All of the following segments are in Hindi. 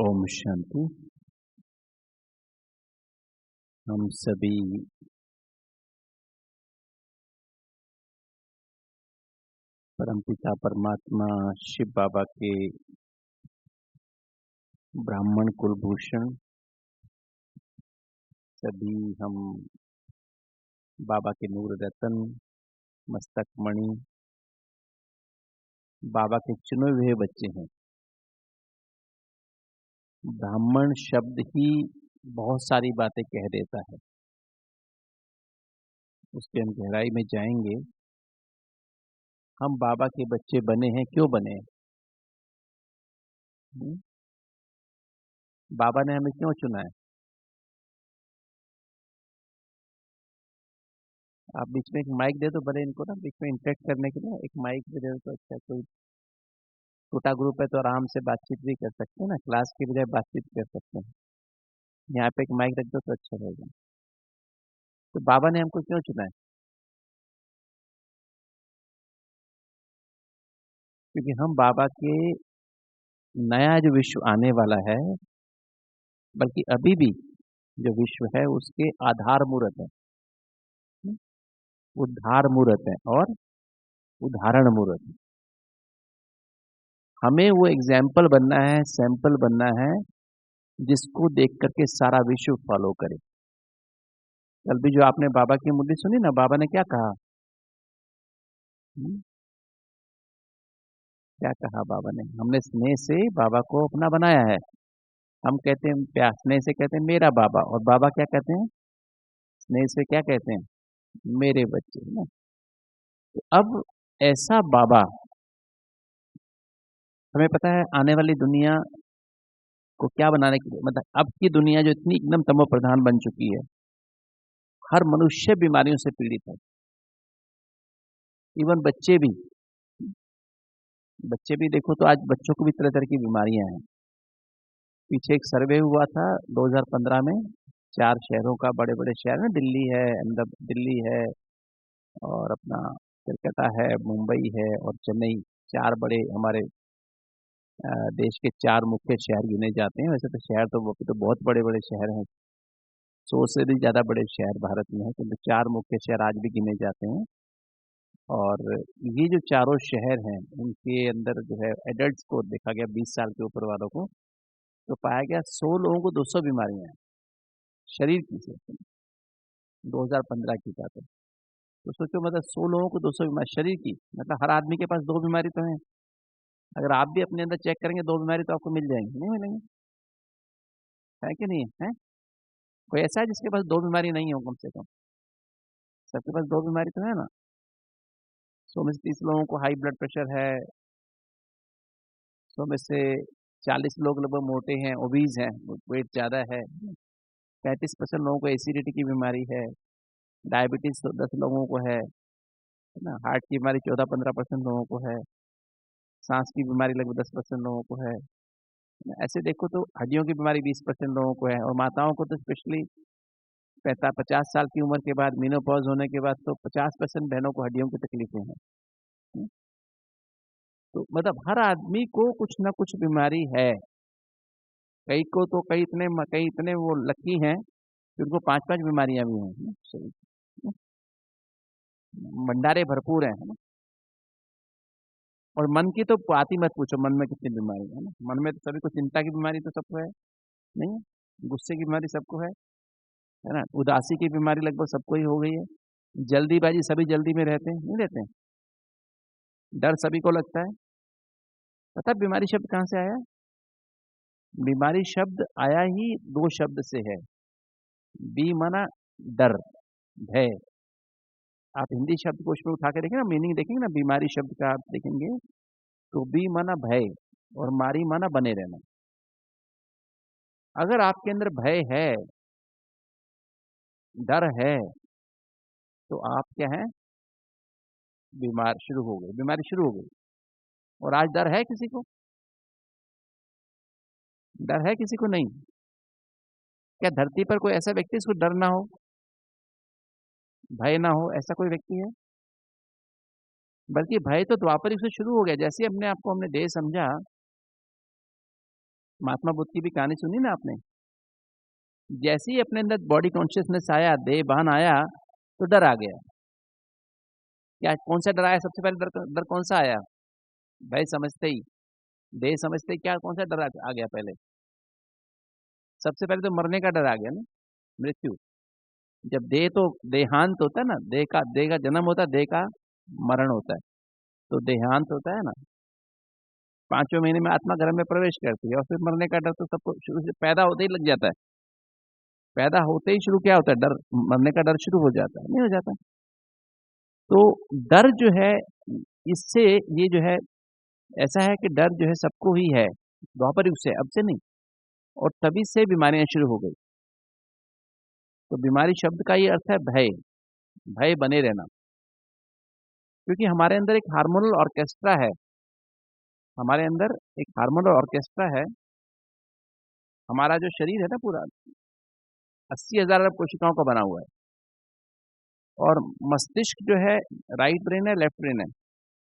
ओम शांति। हम सभी परमपिता परमात्मा शिव बाबा के ब्राह्मण कुलभूषण सभी हम बाबा के नूर रतन मस्तक मणि बाबा के चुने हुए बच्चे हैं। ब्राह्मण शब्द ही बहुत सारी बातें कह देता है। उसके हम गहराई में जाएंगे। हम बाबा के बच्चे बने हैं, क्यों बने हैं? बाबा ने हमें क्यों चुना है? आप बीच में एक माइक दे दो, भले इनको ना बीच में इंटरेक्ट करने के लिए एक माइक दे दो तो अच्छा। कोई छोटा ग्रुप है तो आराम से बातचीत भी कर सकते हैं ना, क्लास की बजाय बातचीत कर सकते हैं। यहाँ पे एक माइक रख दो तो अच्छा रहेगा। तो बाबा ने हमको क्यों चुना है? क्योंकि हम बाबा के नया जो विश्व आने वाला है, बल्कि अभी भी जो विश्व है उसके आधार मूर्त है, उद्धार मूर्त है और उदाहरण मूर्त है। हमें वो एग्जाम्पल बनना है, सैंपल बनना है, जिसको देख करके सारा विश्व फॉलो करे। कल भी जो आपने बाबा की मुरली सुनी ना, बाबा ने क्या कहा? हम्म, क्या कहा बाबा ने? हमने स्नेह से बाबा को अपना बनाया है। हम कहते हैं प्यार, स्नेह से कहते हैं मेरा बाबा, और बाबा क्या कहते हैं? स्नेह से क्या कहते हैं? मेरे बच्चे, है ना। तो अब ऐसा बाबा, हमें पता है आने वाली दुनिया को क्या बनाने के लिए, मतलब अब की दुनिया जो इतनी एकदम तमो प्रधान बन चुकी है, हर मनुष्य बीमारियों से पीड़ित है। इवन बच्चे भी, देखो तो आज बच्चों को भी तरह तरह की बीमारियां हैं। पीछे एक सर्वे हुआ था 2015 में, 4 शहरों का, बड़े बड़े शहर में, दिल्ली है, अहमदाबाद, दिल्ली है और अपना कलकत्ता है, मुंबई है और चेन्नई। 4 बड़े हमारे देश के 4 मुख्य शहर गिने जाते हैं। वैसे तो शहर तो बहुत बड़े बड़े शहर हैं, 100 से भी ज़्यादा बड़े शहर भारत में हैं, किंतु 4 मुख्य शहर आज भी गिने जाते हैं। और ये जो चारों शहर हैं, उनके अंदर जो है एडल्ट्स को देखा गया, 20 साल के ऊपर वालों को, तो पाया गया 100 लोगों को 200 बीमारियां हैं शरीर की से। 2015 की बात है। तो सोचो, मतलब 100 लोगों को 200 बीमारी शरीर की, मतलब हर आदमी के पास 2 बीमारी तो है। अगर आप भी अपने अंदर चेक करेंगे 2 बीमारी तो आपको मिल जाएंगी, नहीं मिलेंगे? है कि नहीं है? कोई ऐसा है जिसके पास 2 बीमारी नहीं हो? कम से कम सबके पास 2 बीमारी तो है ना। 100 में से 30 लोगों को हाई ब्लड प्रेशर है, 100 में से 40 लोग लगभग मोटे हैं, ओबीज हैं, वेट ज़्यादा है। 35% लोगों को एसिडिटी की बीमारी है। डायबिटीज तो 10 लोगों को है ना। हार्ट की बीमारी 14-15% लोगों को है। सांस की बीमारी लगभग 10% लोगों को है। ऐसे देखो तो हड्डियों की बीमारी 20% लोगों को है, और माताओं को तो स्पेशली 50 साल की उम्र के बाद, मीनोपॉज होने के बाद तो 50% बहनों को हड्डियों की तकलीफें हैं। तो मतलब हर आदमी को कुछ ना कुछ बीमारी है। कई को तो कई इतने वो लकी हैं कि उनको 5-5 बीमारियां भी हैं, शरीर में। भंडारे भरपूर हैं, है ना। और मन की तो बात ही मत पूछो, मन में कितनी बीमारी है ना। मन में तो सभी को, चिंता की बीमारी तो सबको है, नहीं है? गुस्से की बीमारी सबको है ना। उदासी की बीमारी लगभग सबको ही हो गई है। जल्दीबाजी, सभी जल्दी में रहते हैं, नहीं रहते हैं? डर सभी को लगता है। पता है बीमारी शब्द कहाँ से आया? बीमारी शब्द आया ही 2 शब्द से है। बी माना डर, भय। आप हिंदी शब्द को उसमें उठा के देखें ना, मीनिंग देखेंगे ना, बीमारी शब्द का आप देखेंगे तो बी माना भय और मारी माना बने रहना। अगर आपके अंदर भय है, डर है, तो आप क्या है? बीमार शुरू हो गए, बीमारी शुरू हो गई। और आज डर है किसी को? डर है किसी को? नहीं। क्या धरती पर कोई ऐसा व्यक्ति जिसको डर ना हो, भय ना हो? ऐसा कोई व्यक्ति है? बल्कि भय तो द्वापर युग से शुरू हो गया। जैसे हमने देह समझा, महात्मा बुद्ध की भी कहानी सुनी ना आपने? जैसे ही अपने अंदर बॉडी कॉन्शियसनेस आया, देह भान आया, तो डर आ गया। क्या कौन सा डर आया? सबसे पहले डर डर कौन सा आया? भय समझते ही, देह समझते ही क्या कौन सा डर आ गया पहले? सबसे पहले तो मरने का डर आ गया ना, मृत्यु। जब देह तो देहांत होता है ना, देह का जन्म होता है, देह का मरण होता है, तो देहांत होता है ना। 5वें महीने में आत्मा घर में प्रवेश करती है और फिर मरने का डर तो सबको शुरू से पैदा होते ही लग जाता है। पैदा होते ही शुरू क्या होता है? डर, मरने का डर शुरू हो जाता है, नहीं हो जाता? तो डर जो है, इससे ये जो है, ऐसा है कि डर जो है सबको ही है, द्वापर युग से, अब से नहीं। और तभी से बीमारियां शुरू हो गई। तो बीमारी शब्द का ये अर्थ है भय, भय बने रहना। क्योंकि हमारे अंदर एक हार्मोनल ऑर्केस्ट्रा है, हमारे अंदर एक हार्मोनल ऑर्केस्ट्रा है। हमारा जो शरीर है ना पूरा 80,000 अरब कोशिकाओं का बना हुआ है। और मस्तिष्क जो है, राइट ब्रेन है, लेफ्ट ब्रेन है,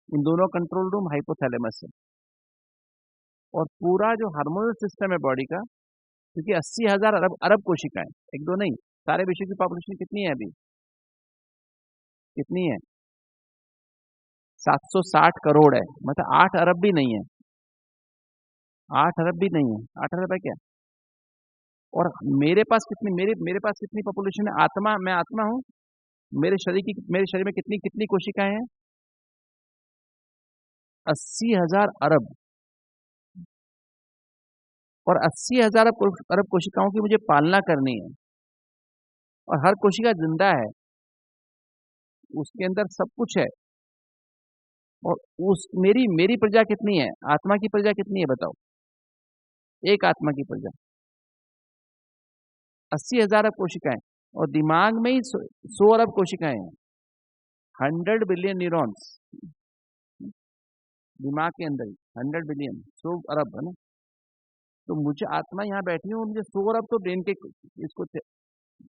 इन दोनों कंट्रोल रूम हाइपोथैलेमस है। और पूरा जो हार्मोनल सिस्टम है बॉडी का, क्योंकि 80,000 अरब अरब कोशिकाएं, एक दो नहीं, सारे विश्व की पॉपुलेशन कितनी है अभी? कितनी है? 760 करोड़ है, मतलब 8 अरब भी नहीं है। 8 अरब भी नहीं है। 8 अरब है क्या? और मेरे पास कितनी, मेरे पास कितनी पॉपुलेशन है? आत्मा, मैं आत्मा हूं। मेरे शरीर में कितनी कितनी कोशिकाएं हैं? 80,000 अरब। और 80,000 अरब कोशिकाओं की मुझे पालना करनी है। और हर कोशिका जिंदा है, उसके अंदर सब कुछ है। और उस मेरी मेरी प्रजा कितनी है? आत्मा की प्रजा कितनी है बताओ? एक आत्मा की प्रजा 80,000 अरब कोशिकाएं। और दिमाग में ही 100 अरब कोशिकाएं हैं, 100 बिलियन न्यूरॉन्स दिमाग के अंदर ही, 100 बिलियन, 100 अरब है ना। तो मुझे आत्मा यहाँ बैठी हूँ, मुझे 100 अरब तो ब्रेन के इसको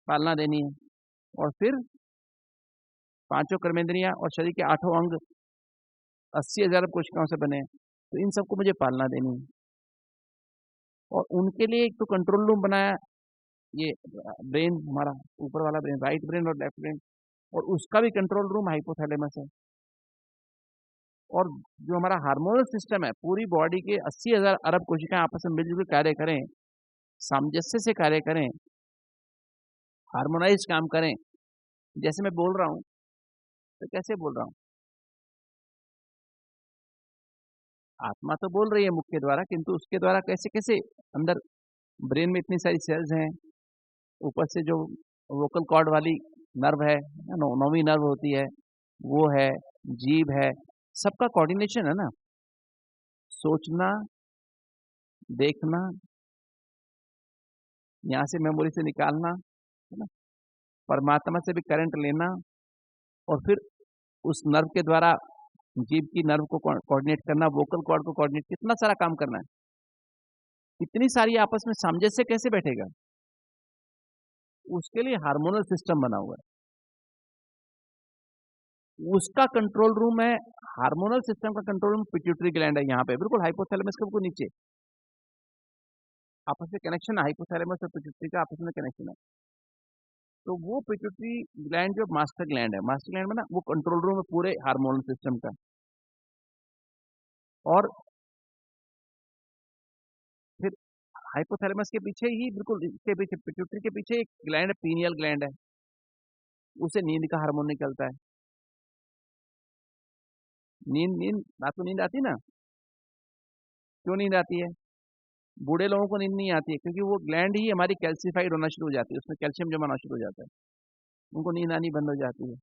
पालना देनी है। और फिर पांचों कर्मेंद्रियां और शरीर के 8 अंग 80,000 कोशिकाओं से बने हैं, तो इन सबको मुझे पालना देनी है। और उनके लिए एक तो कंट्रोल रूम बनाया, ये ब्रेन, हमारा ऊपर वाला ब्रेन, राइट ब्रेन और लेफ्ट ब्रेन, और उसका भी कंट्रोल रूम हाइपोथैलेमस है। और जो हमारा हार्मोनल सिस्टम है, पूरी बॉडी के 80,000 अरब कोशिकाएं आपस में मिलजुल कार्य करें, सामंजस्य से कार्य करें, हार्मोनाइज काम करें। जैसे मैं बोल रहा हूं, तो कैसे बोल रहा हूं? आत्मा तो बोल रही है मुख के द्वारा, किंतु उसके द्वारा कैसे कैसे अंदर ब्रेन में इतनी सारी सेल्स हैं, ऊपर से जो वोकल कॉर्ड वाली नर्व है, नौवीं नर्व होती है, वो है, जीभ है, सबका कोऑर्डिनेशन है ना। सोचना, देखना, यहाँ से मेमोरी से निकालना, है ना, परमात्मा से भी करंट लेना, और फिर उस नर्व के द्वारा जीभ की नर्व को कोऑर्डिनेट करना, वोकल कॉर्ड को कोऑर्डिनेट, कितना सारा काम करना है। इतनी सारी आपस में सामंजस्य कैसे बैठेगा? उसके लिए हार्मोनल सिस्टम बना हुआ है, उसका कंट्रोल रूम है। हार्मोनल सिस्टम का कंट्रोल रूम पिट्यूटरी ग्लैंड है, यहाँ पे बिल्कुल हाइपोथैलेमस के बिल्कुल नीचे। आपस में कनेक्शन है, हाइपोथैलेमस और पिट्यूटरी का आपस में कनेक्शन है। तो वो पिट्यूटरी ग्लैंड जो मास्टर ग्लैंड है, मास्टर ग्लैंड में ना, वो कंट्रोल रूम है पूरे हार्मोनल सिस्टम का। और फिर हाइपोथैलेमस के पीछे ही, बिल्कुल इसके पीछे, पिट्यूटरी के पीछे एक ग्लैंड है, पीनियल ग्लैंड है, उसे नींद का हार्मोन निकलता है। नींद नींद रात को नींद आती है ना? क्यों नींद आती है? बूढ़े लोगों को नींद नहीं आती है क्योंकि वो ग्लैंड ही हमारी कैल्सिफाइड होना शुरू हो जाती है, उसमें कैल्शियम जमा होना शुरू हो जाता है, उनको नींद आनी बंद हो जाती है।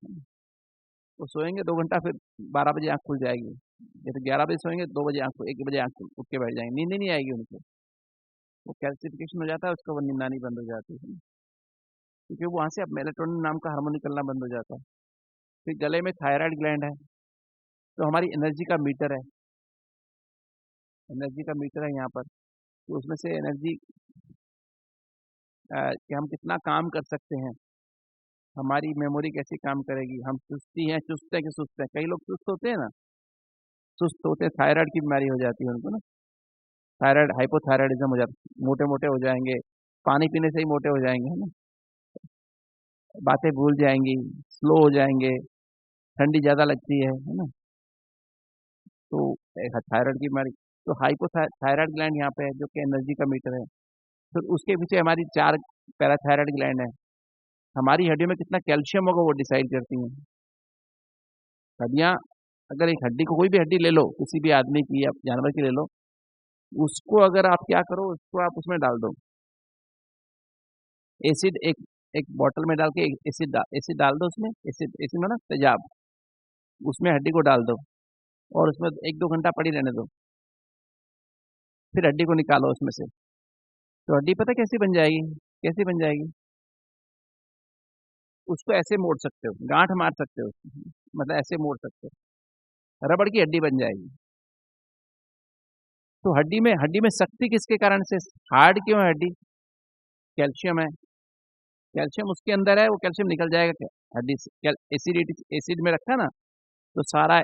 वो सोएंगे 2 घंटा, फिर 12 बजे आँख खुल जाएगी। जैसे 11 बजे सोएंगे, 2 बजे आँख, 1 बजे आँख उठ के बैठ जाएंगे, नींद ही नहीं आएगी उनको। वो कैल्सिफिकेशन हो जाता है, उसका वो नींद आनी बंद हो जाती है, क्योंकि वहाँ से अब मेलेटोनिन नाम का हार्मोन निकलना बंद हो जाता है। फिर गले में थायराइड ग्लैंड है, तो हमारी एनर्जी का मीटर है, एनर्जी का मीटर है यहाँ पर। तो उसमें से एनर्जी, कि हम कितना काम कर सकते हैं, हमारी मेमोरी कैसी काम करेगी, हम चुस्ती हैं, चुस्त है कि सुस्त है। कई लोग चुस्त होते हैं ना, सुस्त होते हैं, थायराइड की बीमारी हो जाती है उनको ना, थायराइड हाइपोथायराइडिज्म हो जाता है, मोटे मोटे हो जाएंगे, पानी पीने से ही मोटे हो जाएंगे, है ना, बातें भूल जाएंगी, स्लो हो जाएंगे, ठंडी ज़्यादा लगती है ना। तो एक थायराइड की बीमारी, तो हाइपोथायराइड ग्लैंड यहाँ पे है जो कि एनर्जी का मीटर है। फिर उसके पीछे हमारी 4 पैराथायराइड ग्लैंड है। हमारी हड्डियों में कितना कैल्शियम होगा वो डिसाइड करती हैं। हड्डियाँ, अगर एक हड्डी को, कोई भी हड्डी ले लो, किसी भी आदमी की या जानवर की ले लो, उसको अगर आप क्या करो, उसको आप उसमें डाल दो एसिड, एक एक बॉटल में डाल के एसिड डाल दो उसमें, एसिड एसिड में ना तेजाब, उसमें हड्डी को डाल दो और उसमें 1-2 घंटा पड़ी रहने दो, फिर हड्डी को निकालो उसमें से, तो हड्डी पता कैसी बन जाएगी, कैसी बन जाएगी, उसको ऐसे मोड़ सकते हो, गांठ मार सकते हो उसकी, मतलब ऐसे मोड़ सकते हो, रबड़ की हड्डी बन जाएगी। तो हड्डी में शक्ति किसके कारण से, हार्ड क्यों है हड्डी, कैल्शियम है, कैल्शियम उसके अंदर है, वो कैल्शियम निकल जाएगा क्या हड्डी से, एसिडिटी, एसिड में रखा ना, तो सारा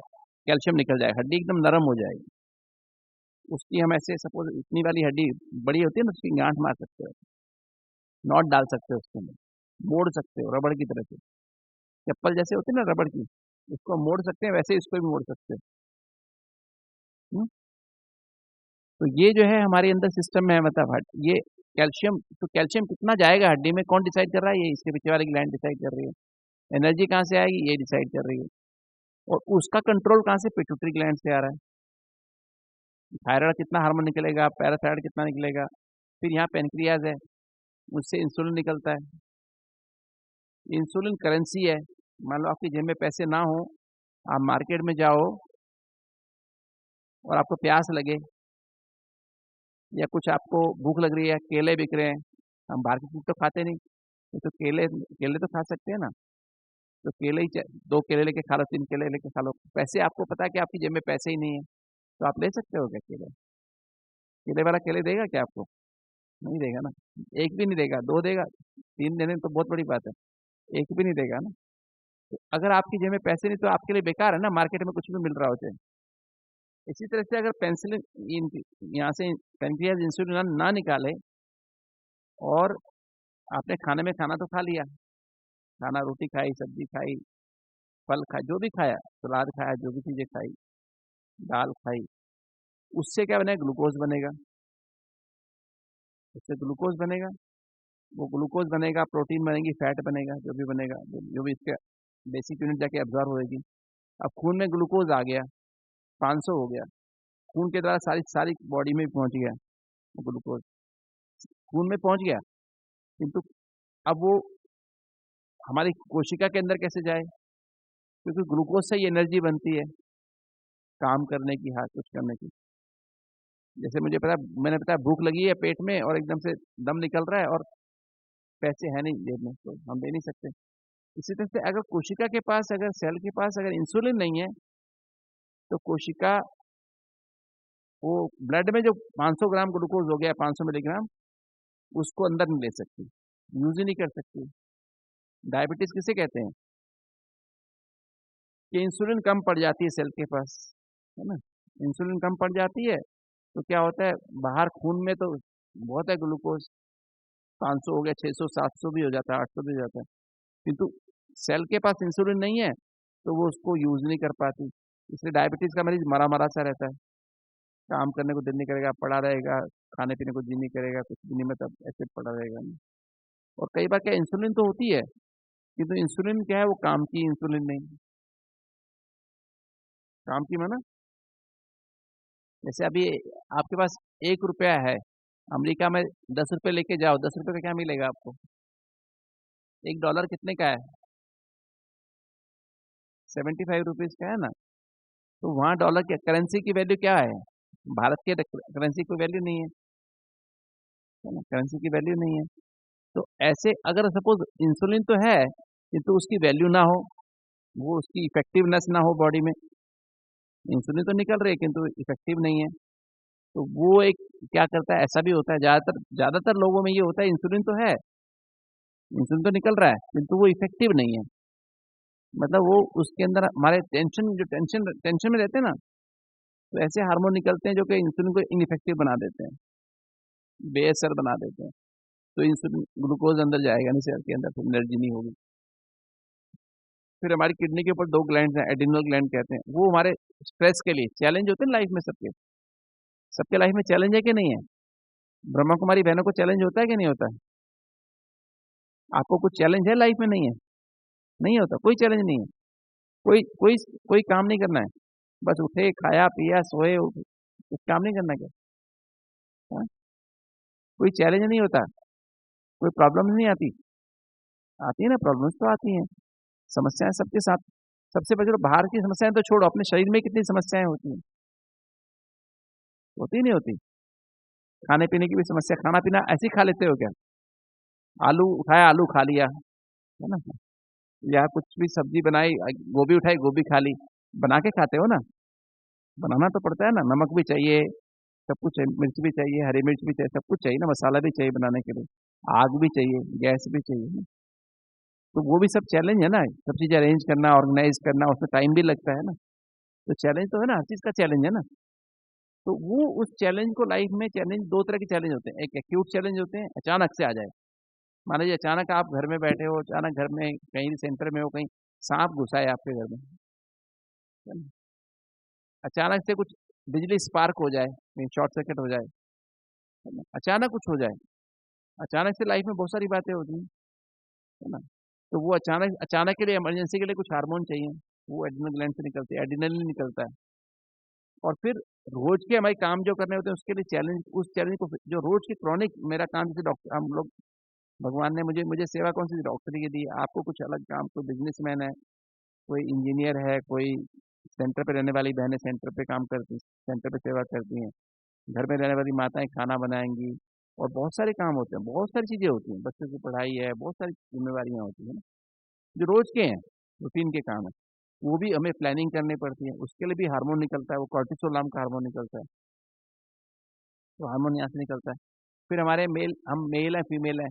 कैल्शियम निकल जाएगा, हड्डी एकदम नरम हो जाएगी। उसकी हम ऐसे सपोज इतनी वाली हड्डी बड़ी होती है ना, उसकी गांठ मार सकते हो, नॉट डाल सकते हो उसके अंदर, मोड़ सकते हो रबड़ की तरह से, चप्पल जैसे होती है ना रबड़ की, उसको मोड़ सकते हैं, वैसे इसको भी मोड़ सकते हो। हम्म? तो ये जो है हमारे अंदर सिस्टम में है, मतलब ये कैल्शियम, तो कैल्शियम कितना जाएगा हड्डी में, कौन डिसाइड कर रहा है, ये इसके पीछे वाली ग्लैंड डिसाइड कर रही है। एनर्जी कहाँ से आएगी, ये डिसाइड कर रही है। और उसका कंट्रोल कहाँ से, पिट्यूटरी ग्लैंड से आ रहा है। थायराइड कितना हार्मोन निकलेगा, पैराथायराइड कितना निकलेगा, फिर यहाँ पेनक्रियाज है, उससे इंसुलिन निकलता है। इंसुलिन करेंसी है। मान लो आपकी जेब में पैसे ना हो, आप मार्केट में जाओ और आपको प्यास लगे या कुछ आपको भूख लग रही है, केले बिक रहे हैं, हम बाहर की चीज़ तो खाते नहीं, तो केले केले तो खा सकते हैं ना, तो केले ही 2 केले लेके खा लो, 3 केले लेके खा लो, पैसे, आपको पता है कि आपकी जेब में पैसे ही नहीं है, तो आप ले सकते हो क्या केले, केले वाला केले देगा क्या आपको, नहीं देगा ना, एक भी नहीं देगा, 2 देगा, 3 देने तो बहुत बड़ी बात है, एक भी नहीं देगा ना। तो अगर आपकी जेब में पैसे नहीं तो आपके लिए बेकार है ना, मार्केट में कुछ भी मिल रहा हो चाहे। इसी तरह से अगर पेंसिलिन, यहाँ से पेनक्रियाज इंसुलिन ना निकाले, और आपने खाने में खाना तो खा लिया, खाना, रोटी खाई, सब्जी खाई, फल खाए, जो भी खाया, सलाद खाया, जो भी चीज़ें खाई, दाल खाई, उससे क्या बनेगा, ग्लूकोज बनेगा, उससे ग्लूकोज बनेगा, वो ग्लूकोज बनेगा, प्रोटीन बनेगी, फैट बनेगा, जो भी बनेगा, जो भी इसके बेसिक यूनिट जाके एब्जॉर्व होएगी। अब खून में ग्लूकोज आ गया, 500 हो गया, खून के द्वारा सारी सारी बॉडी में पहुंच गया ग्लूकोज, खून में पहुंच गया, किंतु अब वो हमारी कोशिका के अंदर कैसे जाए, क्योंकि ग्लूकोज से ही एनर्जी बनती है काम करने की, हाथ कुछ करने की। जैसे मुझे पता, मैंने बताया भूख लगी है पेट में और एकदम से दम निकल रहा है और पैसे है नहीं जेब में, तो हम दे नहीं सकते। इसी तरह से अगर कोशिका के पास, अगर सेल के पास अगर इंसुलिन नहीं है, तो कोशिका वो ब्लड में जो 500 ग्राम ग्लूकोज हो गया, 500 मिलीग्राम, उसको अंदर नहीं ले सकती, यूज ही नहीं कर सकती। डायबिटीज किसे कहते हैं, कि इंसुलिन कम पड़ जाती है सेल के पास, है ना, इंसुलिन कम पड़ जाती है, तो क्या होता है, बाहर खून में तो बहुत है ग्लूकोज, 500 हो गया, 600, 700 भी हो जाता है, 800 भी हो जाता है, किंतु सेल के पास इंसुलिन नहीं है, तो वो उसको यूज नहीं कर पाती, इसलिए डायबिटीज का मरीज मरा मरा सा रहता है, काम करने को दिल नहीं करेगा, पड़ा रहेगा, खाने पीने को जी नहीं करेगा, कुछ भी नहीं, मतलब ऐसे पड़ा रहेगा। और कई बार क्या, इंसुलिन तो होती है, किंतु इंसुलिन क्या है, वो काम की इंसुलिन नहीं, काम की माना, जैसे अभी आपके पास 1 रुपया है, अमेरिका में 10 रुपये लेके जाओ, 10 रुपये का क्या मिलेगा आपको, $1 कितने का है, 75 रुपीज़ का है ना। तो वहाँ डॉलर की करेंसी की वैल्यू क्या है, भारत के करेंसी की वैल्यू नहीं है ना, करेंसी की वैल्यू नहीं है। तो ऐसे अगर सपोज इंसुलिन तो है, किंतु उसकी वैल्यू ना हो, वो उसकी इफेक्टिवनेस ना हो बॉडी में, इंसुलिन तो निकल रही है किंतु इफेक्टिव नहीं है, तो वो एक क्या करता है, ऐसा भी होता है, ज़्यादातर ज़्यादातर लोगों में ये होता है, इंसुलिन तो है, इंसुलिन तो निकल रहा है, किंतु वो इफेक्टिव नहीं है, मतलब वो उसके अंदर हमारे टेंशन, जो टेंशन टेंशन में रहते हैं ना, तो ऐसे हार्मोन निकलते हैं जो कि इंसुलिन को इनइफेक्टिव बना देते हैं, बेअसर बना देते हैं। तो इंसुलिन ग्लूकोज अंदर जाएगा नहीं सेल के अंदर, फिर एनर्जी नहीं होगी। फिर हमारी किडनी के ऊपर 2 ग्लैंड हैं, एड्रिनल ग्लैंड कहते हैं, वो हमारे स्ट्रेस के लिए चैलेंज होते हैं लाइफ में सबके। सबके लाइफ में चैलेंज है कि नहीं है? ब्रह्मा कुमारी बहनों को चैलेंज होता है कि नहीं होता है? आपको कुछ चैलेंज है लाइफ में? नहीं है, नहीं होता, कोई चैलेंज नहीं है। कोई कोई कोई काम नहीं करना है, बस उठे, खाया पिया, सोए, कुछ काम नहीं करना क्या? हाँ? कोई चैलेंज नहीं होता, कोई प्रॉब्लम नहीं आती। आती है ना, प्रॉब्लम्स तो आती हैं, समस्याएं सबके साथ। सबसे पहले तो बाहर की समस्याएं तो छोड़ो, अपने शरीर में कितनी समस्याएं होती हैं? होती नहीं होती? खाने पीने की भी समस्या, खाना पीना ऐसे ही खा लेते हो क्या? आलू उठाया, आलू खा लिया, है ना? या कुछ भी सब्जी बनाई, गोभी उठाई, गोभी खा ली। बना के खाते हो ना, बनाना तो पड़ता है ना, नमक भी चाहिए, सब कुछ चाहिए, मिर्च भी चाहिए, हरी मिर्च भी चाहिए, सब कुछ चाहिए ना, मसाला भी चाहिए बनाने के लिए, आग भी चाहिए, गैस भी चाहिए ना। तो वो भी सब चैलेंज है ना, सब चीज़ अरेंज करना, ऑर्गेनाइज करना, उसमें टाइम भी लगता है ना। तो चैलेंज तो है ना, हर चीज़ का चैलेंज है ना। तो वो उस चैलेंज को, लाइफ में चैलेंज दो तरह के चैलेंज होते हैं, एक एक्यूट चैलेंज होते हैं, अचानक से आ जाए। मान लीजिए अचानक आप घर में बैठे हो, अचानक घर में कहीं सेंटर में हो, कहीं सांप घुसा है आपके घर में, है ना? अचानक से कुछ बिजली स्पार्क हो जाए, कहीं शॉर्ट सर्किट हो जाए, है ना? अचानक कुछ हो जाए, अचानक से लाइफ में बहुत सारी बातें होती हैं, है ना? तो वो अचानक अचानक के लिए, इमरजेंसी के लिए कुछ हार्मोन चाहिए, वो एड्रिनल ग्लैंड से निकलते हैं, एड्रिनलिन निकलता है। और फिर रोज के हमारे काम जो करने होते हैं उसके लिए चैलेंज, उस चैलेंज को जो रोज की क्रॉनिक, मेरा काम जैसे डॉक्टर, हम लोग, भगवान ने मुझे मुझे सेवा कौन सी डॉक्टरी की दी, आपको कुछ अलग काम, कोई बिजनेसमैन है, कोई इंजीनियर है, कोई सेंटर पे रहने वाली बहनें सेंटर पे काम करती, सेंटर पे सेवा करती हैं, घर में रहने वाली माताएं खाना बनाएंगी, और बहुत सारे काम होते हैं, बहुत सारी चीज़ें होती हैं, बच्चों की पढ़ाई है, बहुत सारी जिम्मेवारियां होती हैं ना, जो रोज के हैं, रूटीन के काम है। वो भी हमें प्लानिंग करनी पड़ती है, उसके लिए भी हार्मोन निकलता है, वो कॉर्टिसोल नाम का हार्मोन निकलता है। तो हार्मोन यहाँ से निकलता है। फिर हमारे मेल, हम मेल हैं फीमेल हैं,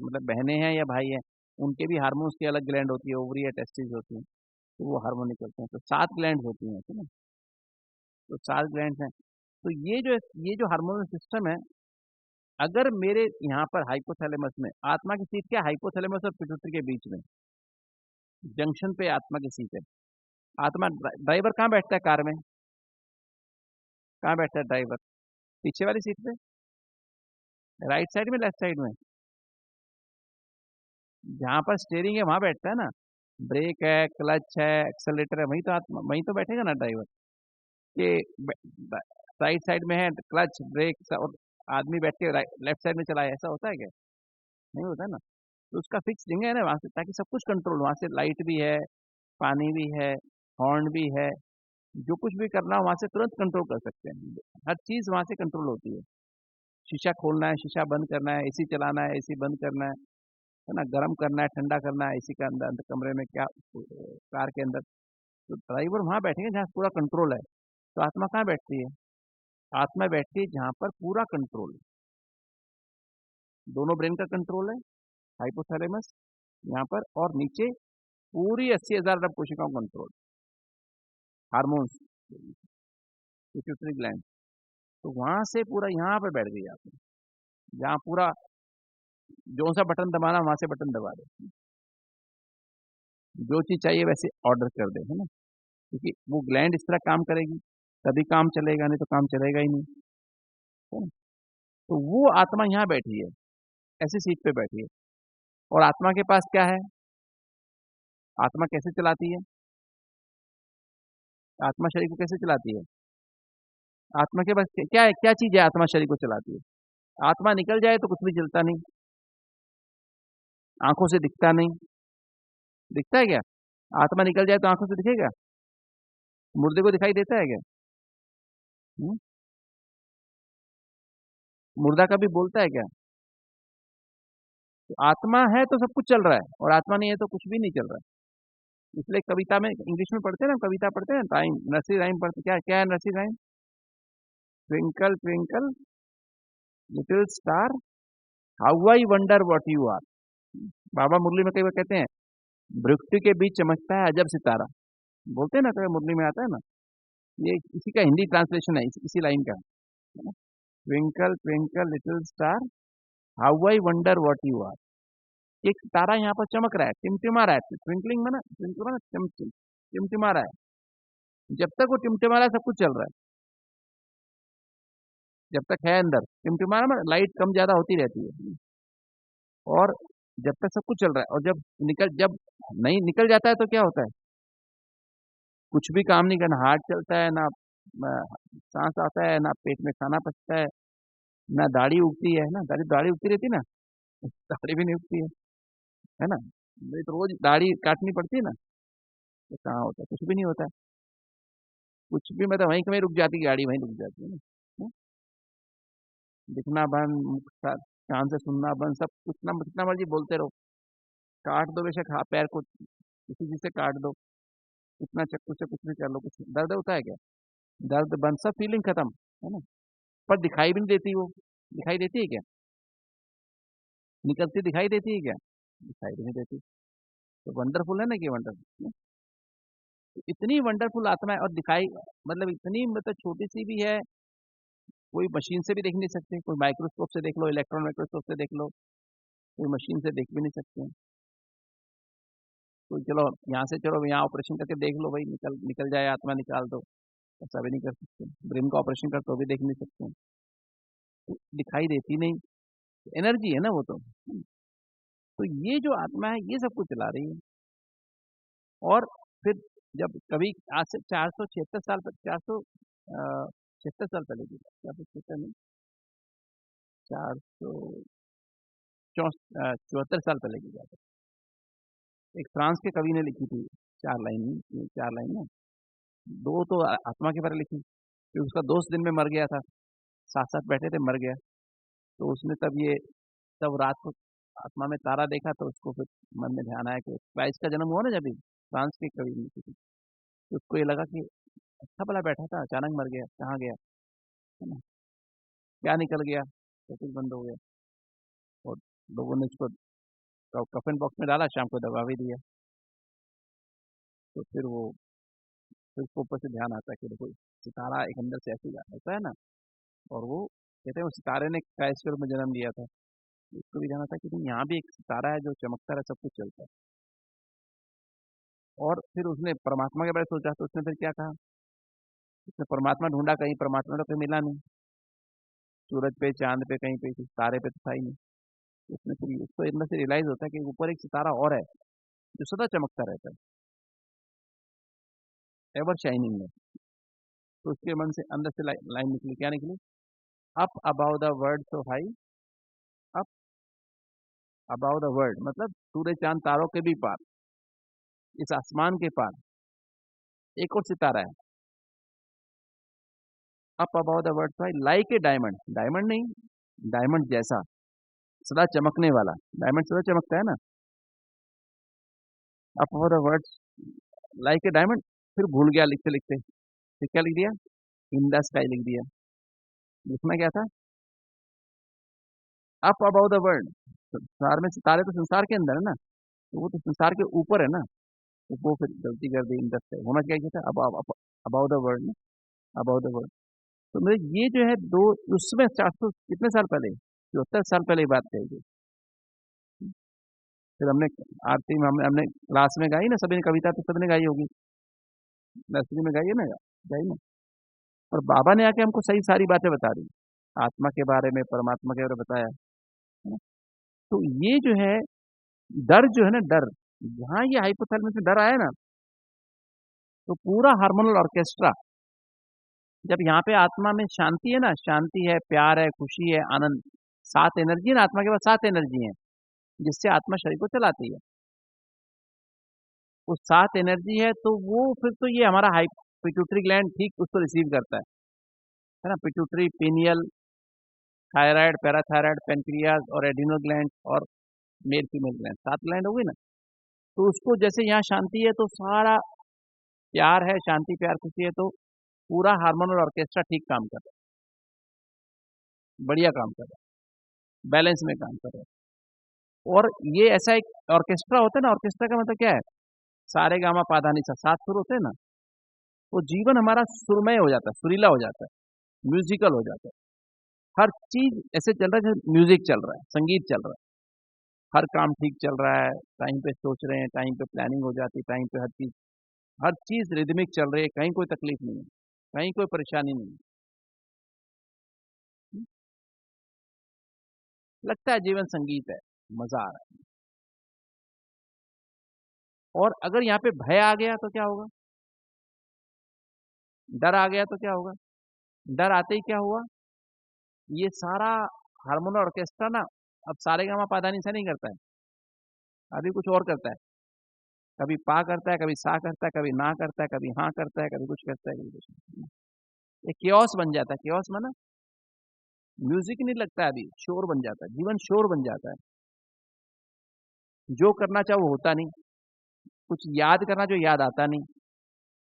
मतलब बहनें हैं या भाई हैं, उनके भी हार्मोन्स की अलग ग्लैंड होती है, ओवरी या टेस्टिस होती है, तो वो हार्मोन निकलते हैं। तो 7 ग्लैंड होती हैं, ठीक है ना? तो 7 ग्लैंड हैं। तो ये जो हार्मोनल सिस्टम है, अगर मेरे यहाँ पर हाइपोथैलेमस में, आत्मा की सीट क्या, हाइपोथैलेमस और पिट्यूटरी के बीच में, जंक्शन पे आत्मा की सीट है। आत्मा, ड्राइवर कहाँ बैठता है कार में? कहाँ बैठता है ड्राइवर? पीछे वाली सीट पे, राइट साइड में, लेफ्ट साइड में? जहाँ पर स्टेयरिंग है वहां बैठता है ना। ब्रेक है, क्लच है, एक्सेलरेटर है, वहीं तो आत्मा, वहीं तो बैठेगा ना ड्राइवर के। राइट साइड में है क्लच, ब्रेक, और आदमी बैठ के लेफ्ट साइड में चलाए, ऐसा होता है क्या? नहीं होता है ना। तो उसका फिक्स जगह है ना वहां से, ताकि सब कुछ कंट्रोल, वहां से लाइट भी है, पानी भी है, हॉर्न भी है, जो कुछ भी करना हो वहां से तुरंत कंट्रोल कर सकते हैं। हर चीज वहां से कंट्रोल होती है। शीशा खोलना है, शीशा बंद करना है, एसी चलाना है, एसी बंद करना है ना? गर्म करना है, ठंडा करना है, एसी के अंदर, अंदर कमरे में क्या, कार के अंदर। तो ड्राइवर वहां बैठेंगे जहाँ पूरा कंट्रोल है। तो आत्मा कहाँ बैठती है? आत्मा बैठती है जहाँ पर पूरा कंट्रोल है, दोनों ब्रेन का कंट्रोल है, हाइपोथैलेमस यहाँ पर, और नीचे पूरी 80,000 अरब कोशिकाओं कंट्रोल, हार्मोन्स, पिट्यूटरी ग्लैंड। तो वहां से पूरा यहाँ पर बैठ गई आत्मा, जहाँ पूरा जो सा बटन दबाना वहां से बटन दबा दे, जो चीज चाहिए वैसे ऑर्डर कर दे, है ना? क्योंकि वो ग्लैंड इस तरह काम करेगी, तभी काम चलेगा, नहीं तो काम चलेगा ही नहीं, है ना? तो वो आत्मा यहाँ बैठी है, ऐसी सीट पे बैठी है। और आत्मा के पास क्या है? आत्मा कैसे चलाती है? आत्मा शरीर को कैसे चलाती है? आत्मा के पास क्या है, क्या चीज है आत्मा शरीर को चलाती है? आत्मा निकल जाए तो कुछ भी चलता नहीं, आंखों से दिखता नहीं। दिखता है क्या? आत्मा निकल जाए तो आंखों से दिखेगा? मुर्दे को दिखाई देता है क्या? हम्म? मुर्दा कभी बोलता है क्या? तो आत्मा है तो सब कुछ चल रहा है, और आत्मा नहीं है तो कुछ भी नहीं चल रहा है। इसलिए कविता में, इंग्लिश में पढ़ते हैं ना, कविता पढ़ते हैं, राइम, नर्सरी राइम पढ़ते, क्या क्या है nursery rhyme? Twinkle twinkle little star, how I wonder what you are. बाबा मुरली में कई बार कहते हैं, भृगु के बीच चमकता है अजब सितारा, बोलते हैं ना, कभी मुरली में आता है ना, ये इसी का हिंदी ट्रांसलेशन है, इसी लाइन का। Twinkle twinkle little star, how I wonder what you are. एक तारा यहाँ पर चमक रहा है, टिमटिमा रहा है, ट्विंकलिंग में ना, ट्विंकल ना, टिमटिमा रहा है। जब तक वो टिमटिमा रहा है सब कुछ चल रहा है, जब तक है अंदर टिमटिमा रहा है, लाइट कम ज्यादा होती रहती है, और जब तक सब कुछ चल रहा है, और जब नहीं निकल जाता है तो क्या होता है, कुछ भी काम नहीं करना, हार्ट चलता है ना, सांस आता है ना, पेट में खाना पचता है, ना दाढ़ी उगती है ना, दाढ़ी दाढ़ी उगती रहती है ना, दाढ़ी भी नहीं उगती है ना, नहीं तो रोज दाढ़ी काटनी पड़ती है ना, तो कहाँ होता है, कुछ भी नहीं होता है, कुछ भी मतलब वहीं कहीं रुक जाती है गाड़ी, वहीं रुक जाती है ना। हम्म? दिखना बंद, कान से सुनना बंद, सब कुछ ना, जितना मर्जी बोलते रहो, काट दो बेशक हाथ पैर को किसी चीज से काट दो, इतना चक्कू से कुछ भी कर लो, कुछ दर्द होता है क्या, दर्द बंद, सब फीलिंग खत्म, है ना। पर दिखाई भी नहीं देती वो, दिखाई देती है क्या, निकलती दिखाई देती है क्या, दिखाई भी नहीं देती। तो वंडरफुल है ना, कि वंडरफुल, इतनी वंडरफुल आत्मा है, और दिखाई मतलब इतनी मतलब छोटी सी भी है, कोई मशीन से भी देख नहीं सकते, कोई माइक्रोस्कोप से देख लो, इलेक्ट्रॉन माइक्रोस्कोप से देख लो, कोई मशीन से देख भी नहीं सकते हैं। तो चलो यहाँ से, चलो यहाँ ऑपरेशन करके देख लो भाई, निकल निकल जाए आत्मा, निकाल दो, ऐसा भी नहीं कर सकते, ब्रेन का ऑपरेशन कर तो भी देख नहीं सकते हैं, तो दिखाई देती नहीं, एनर्जी है ना वो तो ये जो आत्मा है ये सब कुछ चला रही है। और फिर जब कभी आज से 476 साल, 476 साल पहले की बात, 476 नहीं, 474 साल पहले की बात है, एक फ्रांस के कवि ने लिखी थी, 4 लाइन, 4 लाइन ना, दो तो आत्मा के बारे में लिखी, फिर उसका दोस्त दिन में मर गया था, साथ साथ बैठे थे, मर गया, तो उसने तब रात को आत्मा में तारा देखा, तो उसको फिर मन में ध्यान आया कि क्राइस्ट का जन्म हुआ ना, जब भी फ्रांस के कवि ने लिखी थी, तो उसको ये लगा कि अच्छा भला बैठा था, अचानक मर गया, कहाँ गया, है ना, क्या निकल गया, सब कुछ बंद हो गया, और लोगों ने उसको कफन बॉक्स में डाला, शाम को दबा भी दिया, तो फिर उसको ऊपर से ध्यान आता है कि देखो सितारा एक अंदर से ऐसे होता है ना, और वो कहते हैं उस सितारे ने क्राइस्ट के रूप में जन्म लिया था, उसको भी ध्यान आता है कि नहीं, यहाँ भी एक सितारा है जो चमकता है, सब कुछ चलता है। और फिर उसने परमात्मा के बारे में सोचा, तो उसने फिर क्या कहा, उसने परमात्मा ढूंढा, कहीं परमात्मा तो कहीं मिला नहीं, सूरज पे, चांद पे, कहीं पे, तारे पे तो था ही नहीं, उसने फिर उसको अंदर से रियलाइज होता है कि ऊपर एक सितारा और है जो सदा चमकता रहता है, एवर शाइनिंग है। तो उसके मन से अंदर से लाइन निकली, क्या निकली, up above the world so high, up above the world मतलब सूरज चांद तारों के भी पार, इस आसमान के पार एक और सितारा है, up above the world so high, like a diamond, diamond नहीं, डायमंड जैसा, सदा चमकने वाला, डायमंड सदा चमकता है ना, up above the world like a diamond, फिर भूल गया लिखते लिखते, फिर क्या लिख दिया, इन द स्काई लिख दिया, लिखना क्या था, अप अबाउ द वर्ल्ड, संसार में सितारे तो संसार के अंदर है ना, तो वो तो संसार के ऊपर है ना, तो वो फिर गलती कर दी, इन द स्काई होना चाहिए था, अब about the world, about the world. तो मेरे ये जो है दो, उसमें 400 कितने साल पहले, 74 साल पहले की बात कही गई। फिर हमने आरती में हमने क्लास में गाई ना, सभी ने कविता तो सबने गाई होगी, नर्सरी में गाई है ना, गाई ना, और बाबा ने आके हमको सही सारी बातें बता दी, आत्मा के बारे में, परमात्मा के बारे में बताया, है ना। तो ये जो है डर, जो है ना डर, जहाँ ये हाइपोथैलेमस में डर आया ना, तो पूरा हार्मोनल ऑर्केस्ट्रा, जब यहाँ पे आत्मा में शांति है ना, शांति है, प्यार है, खुशी है, आनंद, 7 एनर्जी है ना आत्मा के पास, 7 एनर्जी है, जिससे आत्मा शरीर को चलाती है, वो 7 एनर्जी है, तो वो फिर तो ये हमारा हाई पिट्यूटरी ग्लैंड ठीक उसको रिसीव करता है ना, pituitary, pineal, thyroid, parathyroid, pancreas और एडिनल ग्लैंड, और मेल फीमेल ग्लैंड, 7 ग्लैंड हो गई ना। तो उसको जैसे यहाँ शांति है, तो सारा प्यार है, शांति प्यार खुशी है, तो पूरा हार्मोनल ऑर्केस्ट्रा ठीक काम कर रहा है, बढ़िया काम कर रहा है, बैलेंस में काम कर रहा है। और ये ऐसा एक ऑर्केस्ट्रा होता है ना, ऑर्केस्ट्रा का मतलब क्या है, सारे गामा पाधानी सा, 7 सुर होते हैं ना, वो जीवन हमारा सुरमय हो जाता है, सुरीला हो जाता है, म्यूजिकल हो जाता है। हर चीज ऐसे चल रहा है जैसे म्यूजिक चल रहा है, संगीत चल रहा है। हर काम ठीक चल रहा है, टाइम पे सोच रहे हैं, टाइम पे प्लानिंग हो जाती है, टाइम पे हर चीज रिदमिक चल रही है, कहीं कोई तकलीफ नहीं है, कहीं कोई परेशानी नहीं है। लगता है जीवन संगीत है, मजा आ रहा है। और अगर यहाँ पे भय आ गया तो क्या होगा? डर आ गया तो क्या होगा? डर आते ही क्या हुआ? ये सारा हारमोनियम ऑर्केस्ट्रा ना अब सारेगामा पाधानी सा नहीं करता है, अभी कुछ और करता है। कभी पा करता है, कभी सा करता है, कभी ना करता है, कभी हाँ करता है, कभी कुछ करता है, कभी कुछ नहीं। ये क्योस बन जाता है। क्योस माना म्यूजिक नहीं लगता है, अभी शोर बन जाता है, जीवन शोर बन जाता है। जो करना चाहो वो होता नहीं, कुछ याद करना जो याद आता नहीं,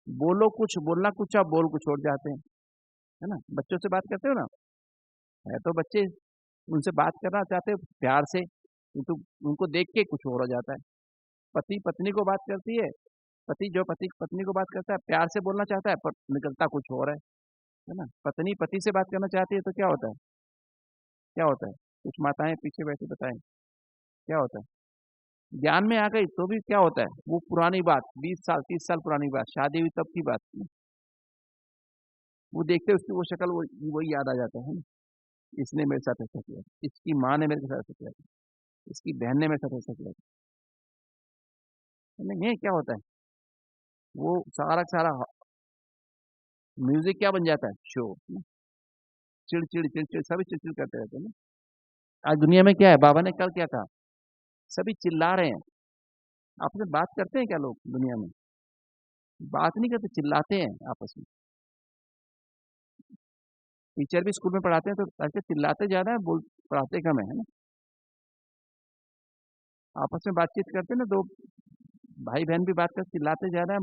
बोलो कुछ, बोलना कुछ, आप बोल कुछ छोड़ जाते हैं, है ना? बच्चों से बात करते हो ना, है तो बच्चे, उनसे बात करना चाहते हो प्यार से, किंतु उनको देख के कुछ और हो जाता है। पति पत्नी को बात करती है, पति पत्नी को बात करता है, प्यार से बोलना चाहता है, पर निकलता कुछ और है ना? पत्नी पति से बात करना चाहती है तो क्या होता है? क्या होता है? कुछ माताएं पीछे बैठी बताएं क्या होता है? ज्ञान में आ गई तो भी क्या होता है? वो पुरानी बात, 20 साल 30 साल पुरानी बात, शादी हुई तब की बात, वो देखते उसकी वो शक्ल, वो वही याद आ जाता है ना? इसने मेरे साथ ऐसा किया, इसकी माँ ने मेरे साथ ऐसा किया, इसकी बहन ने मेरे साथ ऐसा किया। नहीं, ये क्या होता है? वो सारा का सारा म्यूजिक क्या बन जाता है? शो। चिड़ चिड़ चिड़, सभी चिड़ चिड़ करते रहते हैं ना। आज दुनिया में क्या है? बाबा ने कल क्या कहा? सभी चिल्ला रहे हैं। आपस में बात करते हैं क्या लोग दुनिया में? बात नहीं करते, चिल्लाते हैं आपस में। टीचर भी स्कूल में पढ़ाते हैं तो ऐसे चिल्लाते ज्यादा है, बोल पढ़ाते कम है ना? आपस में बातचीत करते हैं ना, दो भाई बहन भी बात करते, चिल्लाते ज्यादा है,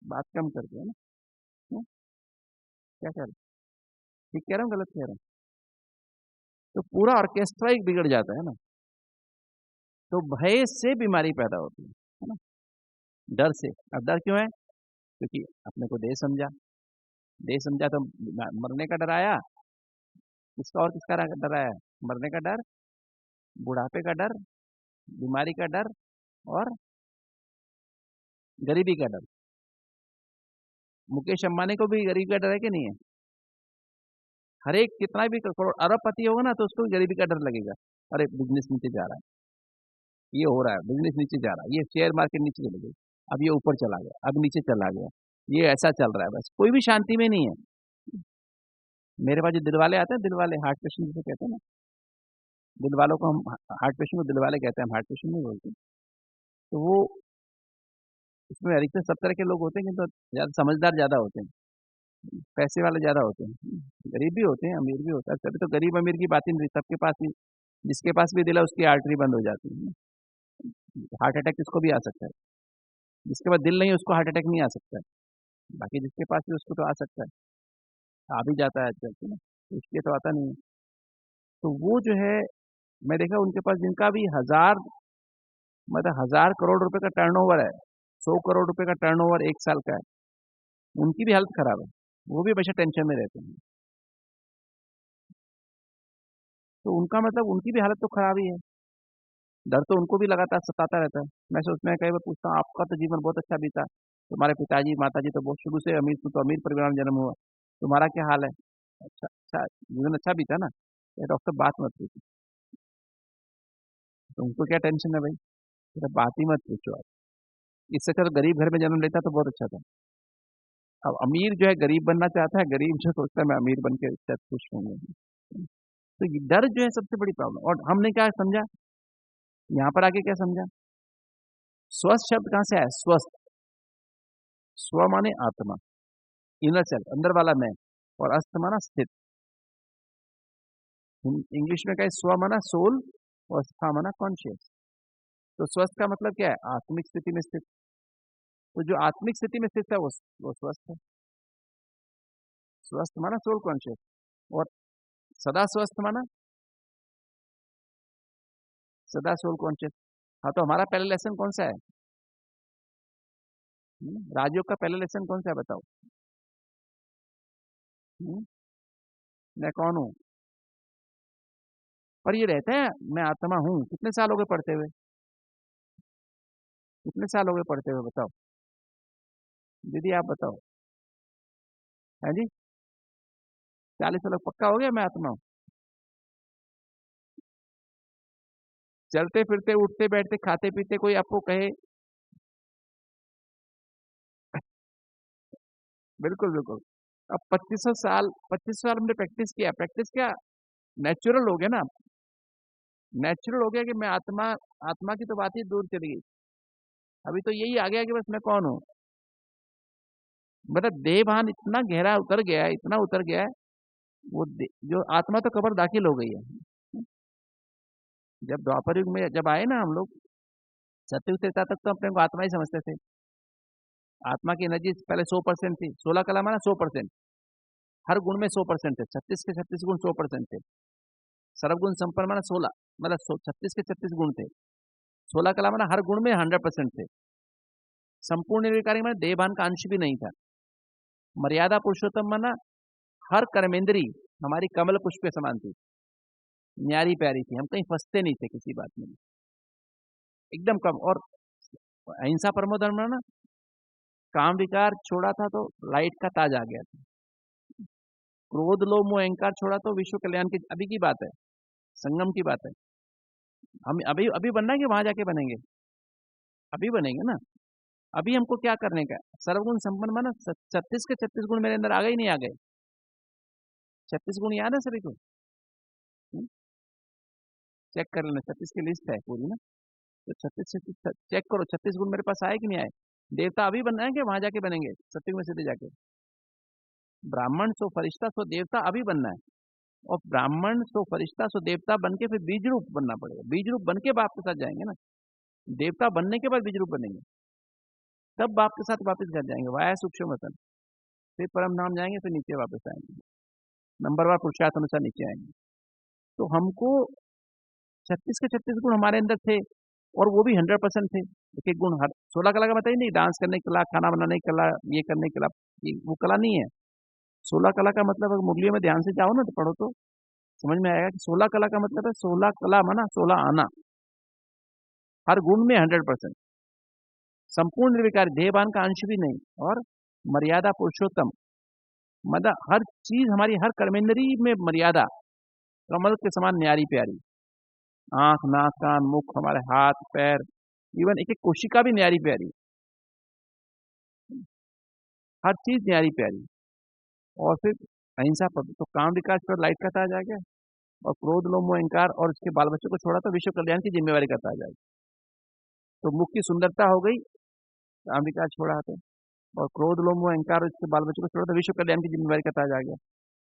बात कम करते हैं ना? हम्म, क्या कह रहे हैं? ठीक कह रहा हूँ, गलत कह रहा हूँ? तो पूरा ऑर्केस्ट्रा ही बिगड़ जाता है ना। तो भय से बीमारी पैदा होती है ना? डर से। अब डर क्यों है? क्योंकि अपने को देह समझा तो मरने का डर आया। किसका और किसका डर आया? मरने का डर, बुढ़ापे का डर, बीमारी का डर, और गरीबी का डर। मुकेश अंबानी को भी गरीबी का डर है कि नहीं है? हर एक कितना भी करोड़ अरबपति होगा ना तो उसको भी गरीबी का डर लगेगा। अरे बिजनेस नीचे जा रहा है, ये हो रहा है, बिजनेस नीचे जा रहा है, ये शेयर मार्केट नीचे चले गई, अब ये ऊपर चला गया, अब नीचे चला गया, ये ऐसा चल रहा है, बस कोई भी शांति में नहीं है। मेरे पास जो दिल वाले आते हैं, दिल वाले हार्ट पेशेंट जिसे कहते हैं ना, दिल वालों को हम हार्ट पेशेंट को दिल वाले कहते हैं, हम हार्ट पेशेंट नहीं बोलते। तो वो उसमें अधिकतर सब तरह के लोग होते हैं, किंतु ज्यादा समझदार ज्यादा होते हैं, पैसे वाले ज्यादा होते हैं। गरीब भी होते हैं, अमीर भी होता है, तभी तो गरीब अमीर की बात ही नहीं, सबके पास ही, जिसके पास भी दिल है उसकी आर्टरी बंद हो जाती है। हार्ट अटैक किसको भी आ सकता है, जिसके पास दिल नहीं है उसको हार्ट अटैक नहीं आ सकता है, बाकी जिसके पास है उसको तो आ सकता है, आ भी जाता है आजकल तो ना, तो इसलिए तो आता नहीं है। तो वो जो है, मैं देखा उनके पास जिनका भी हजार, मतलब 1000 करोड़ रुपए का टर्नओवर है, 100 करोड़ रुपए का टर्नओवर एक साल का है, उनकी भी हालत खराब है, वो भी हमेशा टेंशन में रहते हैं। तो उनका मतलब उनकी भी हालत तो खराब ही है, डर तो उनको भी लगातार सताता रहता है। मैं सोचता मैं कई बार पूछता हूँ, आपका तो जीवन बहुत अच्छा बीता, तुम्हारे पिताजी माताजी तो बहुत शुरू से अमीर, तो अमीर परिवार में जन्म हुआ, तुम्हारा क्या हाल है? अच्छा अच्छा, जीवन अच्छा बीता ना? ये डॉक्टर बात मत पूछो, तुमको क्या टेंशन है भाई? ये बात ही मत पूछो आप। इससे अच्छा तो गरीब घर में जन्म लेता तो बहुत अच्छा था। अब अमीर जो है गरीब बनना चाहता है, गरीब जो सोचता है मैं अमीर बन के शायद खुश होंगे। तो ये डर जो है सबसे बड़ी प्रॉब्लम, और हमने क्या समझा, यहाँ पर आके क्या समझा? स्वस्थ शब्द कहाँ से आया? स्वस्थ, स्व माने आत्मा, इनर सेल्फ, अंदर वाला मैं, और अस्त माना स्थित। इंग्लिश में कहे स्व माना सोल, और स्था माना कॉन्शियस। तो स्वस्थ का मतलब क्या है? आत्मिक स्थिति में स्थित। तो जो आत्मिक स्थिति में स्थित है वो स्वस्थ है। स्वस्थ माना सोल कॉन्शियस, और सदा स्वस्थ माना सदा सोल कॉन्शियस। हाँ, तो हमारा पहला लेसन कौन सा है? राजयोग का पहला लेसन कौन सा है बताओ? मैं कौन हूँ? पर ये रहता है मैं आत्मा हूँ, कितने साल हो गए पढ़ते हुए? कितने साल हो गए पढ़ते हुए बताओ? दीदी आप बताओ। है जी? 40 साल पक्का हो गया मैं आत्मा हूँ? चलते फिरते उठते बैठते खाते पीते कोई आपको कहे? बिल्कुल बिल्कुल। अब 25 साल हमने प्रैक्टिस किया, नेचुरल हो गया ना। नेचुरल हो गया कि मैं आत्मा, आत्मा की तो बात ही दूर चली गई। अभी तो यही आ गया कि बस मैं कौन हूँ। मतलब देह भान इतना गहरा उतर गया है, इतना उतर गया है। जो आत्मा तो कब्र दाखिल हो गई है। जब द्वापर युग में जब आए ना हम लोग, सत्युग त्रेता तक तो अपने को आत्मा ही समझते थे। आत्मा की एनर्जी पहले 100% थी, 16 कला माना 100%। हर गुण में 100% थे, 36 के 36 गुण 100% थे। सर्वगुण संपन्न माना 16, मतलब 36 के 36 गुण थे। 16 कला माना हर गुण में 100% थे। संपूर्ण निर्विकारी माना देहभान का अंश भी नहीं था। मर्यादा पुरुषोत्तम माना हर कर्मेंद्री हमारी कमल पुष्प के समान थी, न्यारी प्यारी थी, हम कहीं फंसते नहीं थे किसी बात में, एकदम कम। और अहिंसा परमो धर्म ना, काम विकार छोड़ा था तो लाइट का ताज आ गया था। क्रोध लोभ मोह अहंकार छोड़ा तो विश्व कल्याण की अभी की बात है, संगम की बात है। हम अभी अभी बनना है कि वहां जाके बनेंगे? अभी बनेंगे ना। अभी हमको क्या करने का है? सर्वगुण संपन्न माना 36 के 36 गुण मेरे अंदर आ गए, नहीं आ गए? 36 गुण याद है सभी को? चेक कर लेना, 36 की लिस्ट है पूरी ना। तो 36 चेक करो, 36 गुण मेरे पास आए कि नहीं आए? देवता अभी बनना है कि वहां जाके बनेंगे सत्युग में सीधे जाके? ब्राह्मण सो फरिश्ता सो देवता अभी बनना है। और ब्राह्मण सो फरिश्ता सो देवता बन के फिर बीज रूप बनना पड़ेगा, बीज रूप बन के बाप के साथ जाएंगे ना। देवता बनने के बाद बीज रूप बनेंगे, तब बाप के साथ वापस घर जाएंगे, वाया सूक्ष्म वतन। फिर परम धाम जाएंगे, फिर नीचे वापस आएंगे, नंबरवार पुरुषार्थ अनुसार नीचे आएंगे। तो हमको 36 के 36 गुण हमारे अंदर थे, और वो भी 100% थे। एक एक गुण, हर 16 कला का बताइए नहीं, डांस करने की कला, खाना बनाने की कला, ये करने की कला, वो कला नहीं है। 16 कला का मतलब अगर मुरलियों में ध्यान से जाओ ना तो पढ़ो तो समझ में आएगा कि 16 कला का मतलब है 16 कला माना 16 आना, हर गुण में 100%, संपूर्ण निर्विकार, देहभान का अंश भी नहीं, और मर्यादा पुरुषोत्तम, मतलब हर चीज हमारी, हर कर्मेंद्री में मर्यादा, कमल के समान न्यारी प्यारी। आंख नाक कान मुख, हमारे हाथ पैर, इवन एक एक कोशिका भी न्यारी प्यारी, हर चीज न्यारी प्यारी। और फिर अहिंसा पर तो काम विकास पर लाइट का ताज आ गया, और क्रोध लोभ मोह अहंकार और उसके बाल बच्चों को छोड़ा तो विश्व कल्याण की जिम्मेवारी का ताज आ गया। तो मुख की सुंदरता हो गई, काम विकास छोड़ा तो, और क्रोध लोभ मोह अहंकार और उसके बाल बच्चों को छोड़ा तो विश्व कल्याण की जिम्मेवारी का ताज आ गया।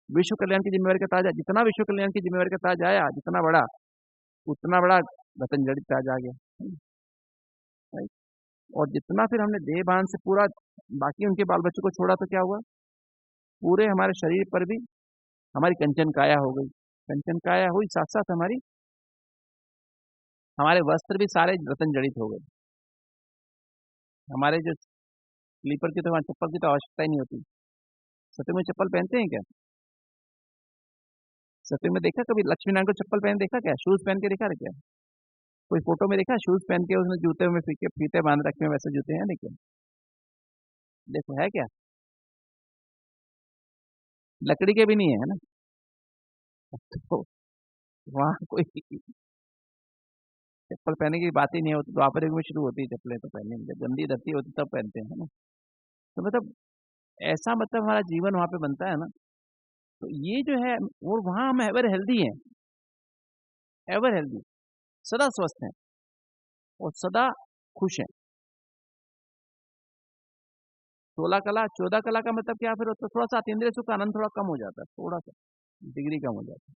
विश्व कल्याण की जिम्मेवारी का ताज, जितना विश्व कल्याण की जिम्मेवारी का ताज आया, जितना बड़ा, उतना बड़ा पतंजलि ताज आ गया। राइट। और जितना फिर हमने देह भान से पूरा बाकी उनके बाल बच्चों को छोड़ा तो क्या हुआ? पूरे हमारे शरीर पर भी हमारी कंचन काया हो गई। कंचन काया हुई, साथ साथ हमारे वस्त्र भी सारे रतन जड़ित हो गए। हमारे जो स्लीपर की तो वहाँ चप्पल की तो आवश्यकता ही नहीं होती। सत्य में चप्पल पहनते हैं क्या? सत्य में देखा कभी लक्ष्मी नारायण को चप्पल पहन देखा क्या? शूज पहन के देखा है क्या? कोई फोटो में देखा शूज पहन के उसने जूते में फीके फीते बांध रखे हैं, वैसे जूते हैं देखिए? देखो है क्या? लकड़ी के भी नहीं है ना। तो वहाँ कोई चप्पल पहनने की बात ही नहीं होती। द्वापर युग में शुरू होती है चप्पलें तो पहनने में, जब गंदी धरती होती तब पहनते हैं, है ना। तो मतलब ऐसा, मतलब हमारा जीवन वहाँ पे बनता है ना। तो ये जो है, और वहाँ हम एवर हेल्दी हैं, एवर हेल्दी, सदा स्वस्थ हैं, और सदा खुश हैं। 16 कला 14 कला का मतलब क्या? फिर तो थोड़ा सा अतीन्द्रिय सुख आनंद थोड़ा कम हो जाता है, थोड़ा सा डिग्री कम हो जाता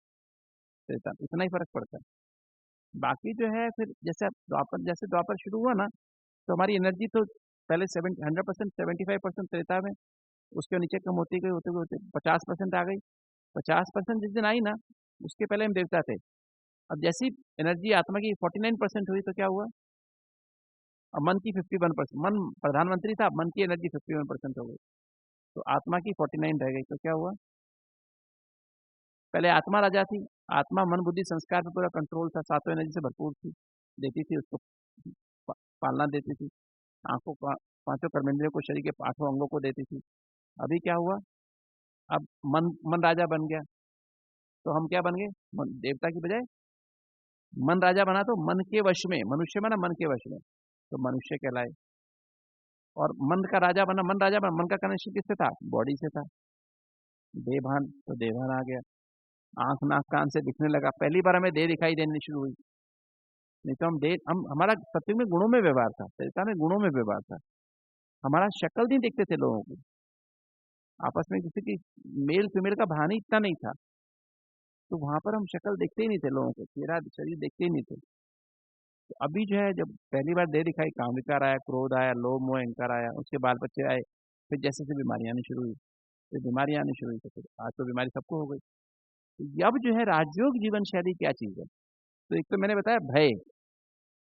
है, इतना ही फर्क पड़ता है। बाकी जो है फिर जैसे द्वापर शुरू हुआ ना, तो हमारी एनर्जी तो पहले 100%, 75% त्रेता में, उसके नीचे कम होती गई 50% आ गई। 50% जिस दिन आई ना, उसके पहले हम देवता थे। अब जैसी एनर्जी आत्मा की 49% हुई तो क्या हुआ? अब मन की 51%, मन प्रधानमंत्री था, मन की एनर्जी 51% हो गई, तो आत्मा की 49 रह गई। तो क्या हुआ? पहले आत्मा राजा थी, आत्मा मन बुद्धि संस्कार पे पूरा कंट्रोल था, सातों एनर्जी से भरपूर थी, देती थी उसको, पालना देती थी, आंखों का, पांचों कर्मेंद्रियों को, शरीर के आठों अंगों को देती थी। अभी क्या हुआ? अब मन मन राजा बन गया, तो हम क्या बन गए? देवता की बजाय मन राजा बना, तो मन के वश में, मनुष्य बना मन के वश में, तो मनुष्य कहलाए। और मन का राजा बना, मन राजा बना, मन का कनेक्शन किससे था? बॉडी से था, देहभान, तो देहभान आ गया, आंख नाक कान से दिखने लगा, पहली बार हमें देह दिखाई देनी शुरू हुई। नहीं तो हम हमारा सत्युग में गुणों में व्यवहार था, त्रेता में गुणों में व्यवहार था, हमारा शक्ल नहीं देखते थे लोगों की, आपस में किसी की मेल फीमेल का भान ही इतना नहीं था, तो वहां पर हम शक्ल देखते ही नहीं थे लोगों को, चेहरा शरीर देखते ही नहीं थे। तो अभी जो है, जब पहली बार देह दिखाई, काम विकार आया, क्रोध आया, लोभ मोह अहंकार आया, उसके बाल बच्चे आए, फिर जैसे जैसे बीमारियां आनी शुरू हुई, फिर बीमारियां आनी शुरू हुई, तो फिर आज तो बीमारी सबको हो गई। तो अब जो है राजयोग जीवन शैली क्या चीज है? तो एक तो मैंने बताया भय,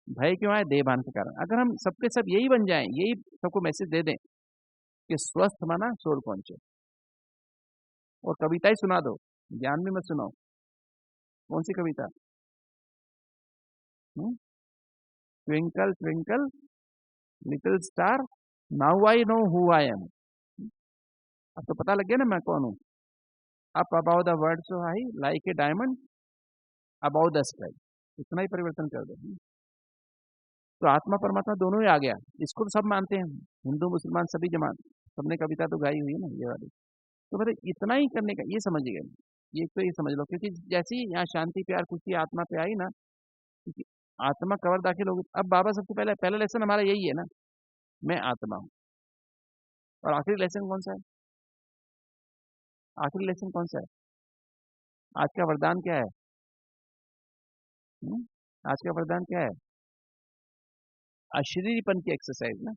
भय क्यों आए? देहभान के कारण। अगर हम सबके सब यही बन जाएं, यही सबको मैसेज दे दें कि स्वस्थ माना सोल पहुंचे, और कविता ही सुना दो, ज्ञान भी मत सुनाओ। कौन सी कविता? Twinkle twinkle little star, now I know who I am. अब तो पता लग गया ना मैं कौन हूँ। Up above the world so high, like a diamond above the sky. इतना ही परिवर्तन कर दो, तो आत्मा परमात्मा दोनों ही आ गया। इसको तो सब मानते हैं, हिंदू मुसलमान सभी जमान, सबने कविता तो गाई हुई है ना ये वाली। तो मतलब इतना ही करने का, ये समझ गए, ये तो ये समझ लो, क्योंकि जैसे ही यहाँ शांति प्यार खुशी आत्मा पे आई ना, क्योंकि आत्मा कवर दाखिल होगी। अब बाबा सबसे पहले पहला लेसन हमारा यही है ना, मैं आत्मा हूँ। और आखिरी लेसन कौन सा है? आखिरी लेसन कौन सा है? आज का वरदान क्या है? हुँ? आज का वरदान क्या है? अशरीरीपन की एक्सरसाइज ना,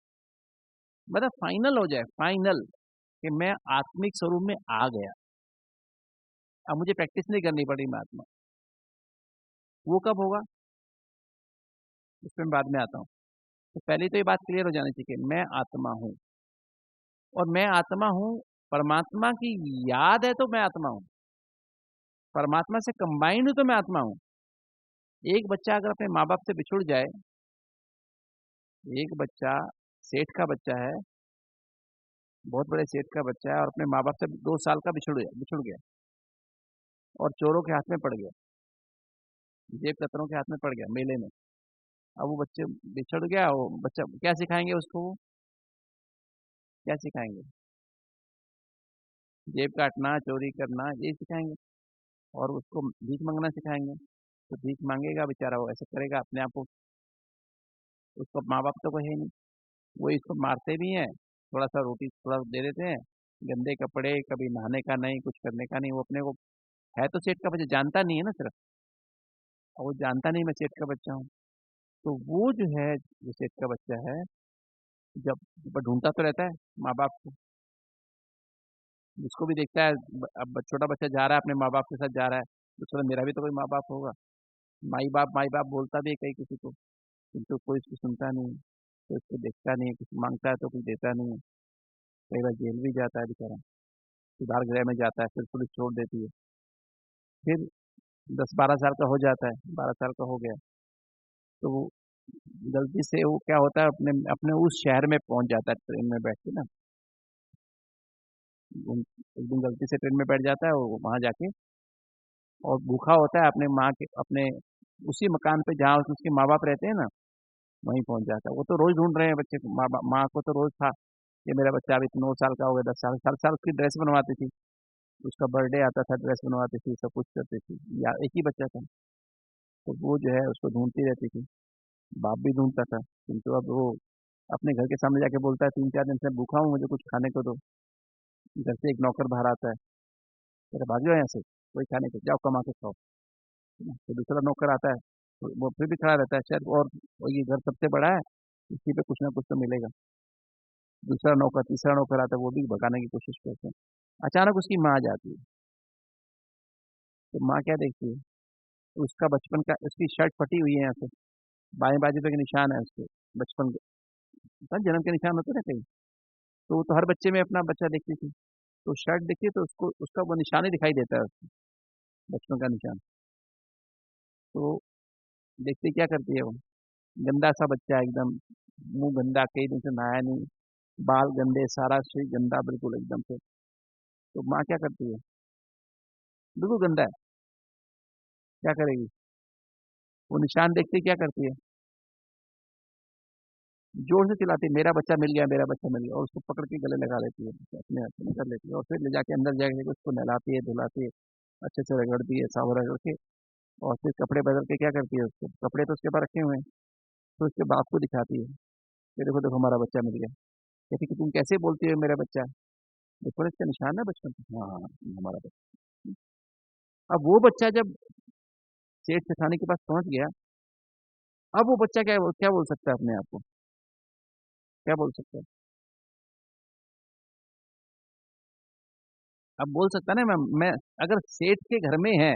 मतलब फाइनल हो जाए, फाइनल, कि मैं आत्मिक स्वरूप में आ गया। अब मुझे प्रैक्टिस नहीं करनी पड़ी, मैं आत्मा। वो कब होगा? इस पे मैं बाद में आता हूँ। तो पहले तो ये बात क्लियर हो जानी चाहिए कि मैं आत्मा हूँ, और मैं आत्मा हूँ, परमात्मा की याद है तो मैं आत्मा हूँ, परमात्मा से कंबाइंड हूँ तो मैं आत्मा हूँ। एक बच्चा अगर अपने माँ बाप से बिछुड़ जाए, एक बच्चा सेठ का बच्चा है, बहुत बड़े सेठ का बच्चा है, और अपने माँ बाप से 2 साल का बिछुड़ गया और चोरों के हाथ में पड़ गया, जेब कतरों के हाथ में पड़ गया मेले में। अब वो बच्चे, बिछड़ गया वो बच्चा, क्या सिखाएंगे उसको? वो क्या सिखाएंगे? जेब काटना, चोरी करना, ये सिखाएंगे, और उसको भीख मांगना सिखाएंगे। तो भीख मांगेगा बेचारा, वो ऐसे करेगा अपने आप को, उसको माँ बाप तो कोई है नहीं, वो इसको मारते भी हैं, थोड़ा सा रोटी थोड़ा दे देते हैं, गंदे कपड़े, कभी नहाने का नहीं, कुछ करने का नहीं, वो अपने को, है तो सेठ का बच्चा, जानता नहीं है ना सिर्फ, और वो जानता नहीं मैं सेठ का बच्चा हूँ। तो वो जो है, जो सेठ का बच्चा है, जब ढूंढता तो रहता है माँ बाप को, जिसको भी देखता है, अब छोटा बच्चा जा रहा है अपने माँ बाप के साथ जा रहा है, तो चलो मेरा भी तो कोई माँ बाप होगा, माई बाप बोलता भी है कहीं किसी को, किंतु कोई इसको सुनता नहीं, कोई इसको देखता नहीं, कुछ मांगता है तो कुछ देता नहीं है, कई बार जेल भी जाता है बेचारा, सुधार गृह में जाता है, फिर पुलिस छोड़ देती है, फिर 10-12 साल का हो जाता है, 12 साल का हो गया, तो वो गलती से, वो क्या होता है, अपने अपने उस शहर में पहुंच जाता है ट्रेन में बैठ के ना, एक दिन गलती से ट्रेन में बैठ जाता है वो, वहां जाके, और भूखा होता है अपने माँ के, अपने उसी मकान पे जहाँ उसके माँ बाप रहते हैं ना, वहीं पहुंच जाता है। वो तो रोज ढूंढ रहे हैं बच्चे को, माँ को तो रोज था कि मेरा बच्चा अभी 9 साल का हो गया, 10 साल, हर साल उसकी ड्रेस बनवाती थी, उसका बर्थडे आता था, ड्रेस बनवाती थी, सब कुछ करती थी, या एक ही बच्चा था, तो वो जो है उसको ढूंढती रहती थी, बाप भी ढूंढता था, किंतु अब वो अपने घर के सामने जाके बोलता है, 3-4 दिन से भूखा हूँ, मुझे कुछ खाने को दो। घर से एक नौकर बाहर आता है, तेरा भाग जाओ यहाँ से, कोई खाने को, जाओ कमा के खाओ, है ना? तो दूसरा नौकर आता है, तो वो फिर भी खड़ा रहता है शायद, और ये घर सबसे बड़ा है, इसी पे कुछ ना कुछ तो मिलेगा। दूसरा नौकर, तीसरा नौकर आता है, वो भी भगाने की कोशिश करते हैं। अचानक उसकी माँ आ जाती है, तो माँ क्या देखती है, उसका बचपन का, उसकी शर्ट फटी हुई है यहाँ से, बाएं बाजू पे एक निशान है उसके, बचपन जन्म के निशान होते ना कहीं, तो वो तो हर बच्चे में अपना बच्चा देखती थी, तो शर्ट देखिए तो उसको उसका वो निशान ही दिखाई देता है उसको, बचपन का निशान। तो देखते क्या करती है वो, गंदा सा बच्चा एकदम, मुंह गंदा, कई दिन से नहाया नहीं, बाल गंदे, सारा शरीर गंदा बिल्कुल एकदम से। तो माँ क्या करती है, बिल्कुल गंदा है, क्या करेगी, वो निशान देखते ही क्या करती है, जोर से चिल्लाती है, मेरा बच्चा मिल गया, मेरा बच्चा मिल गया, और उसको पकड़ के गले लगा लेती है, अपने हाथ में कर लेती है, और फिर ले जाके अंदर जाके उसको नहलाती है, धुलाती है, अच्छे से रगड़ती है, साबुन रगड़ के, और फिर कपड़े बदल के क्या करती है, उसको कपड़े तो उसके पास रखे हुए हैं, तो उसके बाप को दिखाती है कि देखो देखो हमारा बच्चा मिल गया। कहती कि तुम कैसे बोलती हो मेरा बच्चा, देखो इसका निशान है बचपन से, हाँ हाँ, हमारा बच्चा। अब वो बच्चा जब सेठ सेठानी के पास पहुंच गया, अब वो बच्चा क्या क्या बोल सकता है अपने आप को, क्या बोल सकता है, अब बोल सकता है ना, मैं अगर सेठ के घर में है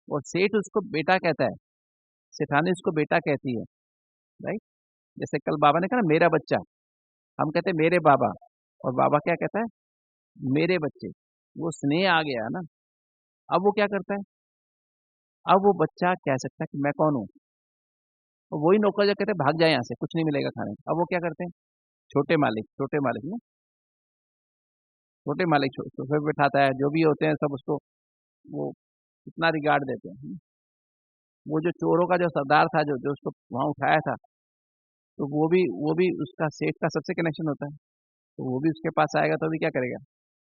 और सेठ उसको बेटा कहता है, सेठानी उसको बेटा कहती है, राइट। जैसे कल बाबा ने कहा ना मेरा बच्चा, हम कहते हैं मेरे बाबा, और बाबा क्या कहता है, मेरे बच्चे, वो स्नेह आ गया ना। अब वो क्या करता है, अब वो बच्चा कह सकता है कि मैं कौन हूँ, और वही नौकर जो कहते हैं भाग जाए यहाँ से, कुछ नहीं मिलेगा खाने को। अब वो क्या करते हैं, छोटे मालिक ना, छोटे मालिक सोफे पे बैठाता है, जो भी होते हैं सब उसको वो कितना रिगार्ड देते हैं। वो जो चोरों का जो सरदार था, जो जो उसको वहां उठाया था, तो वो भी उसका सेठ का सबसे कनेक्शन होता है, तो वो भी उसके पास आएगा तो भी क्या करेगा,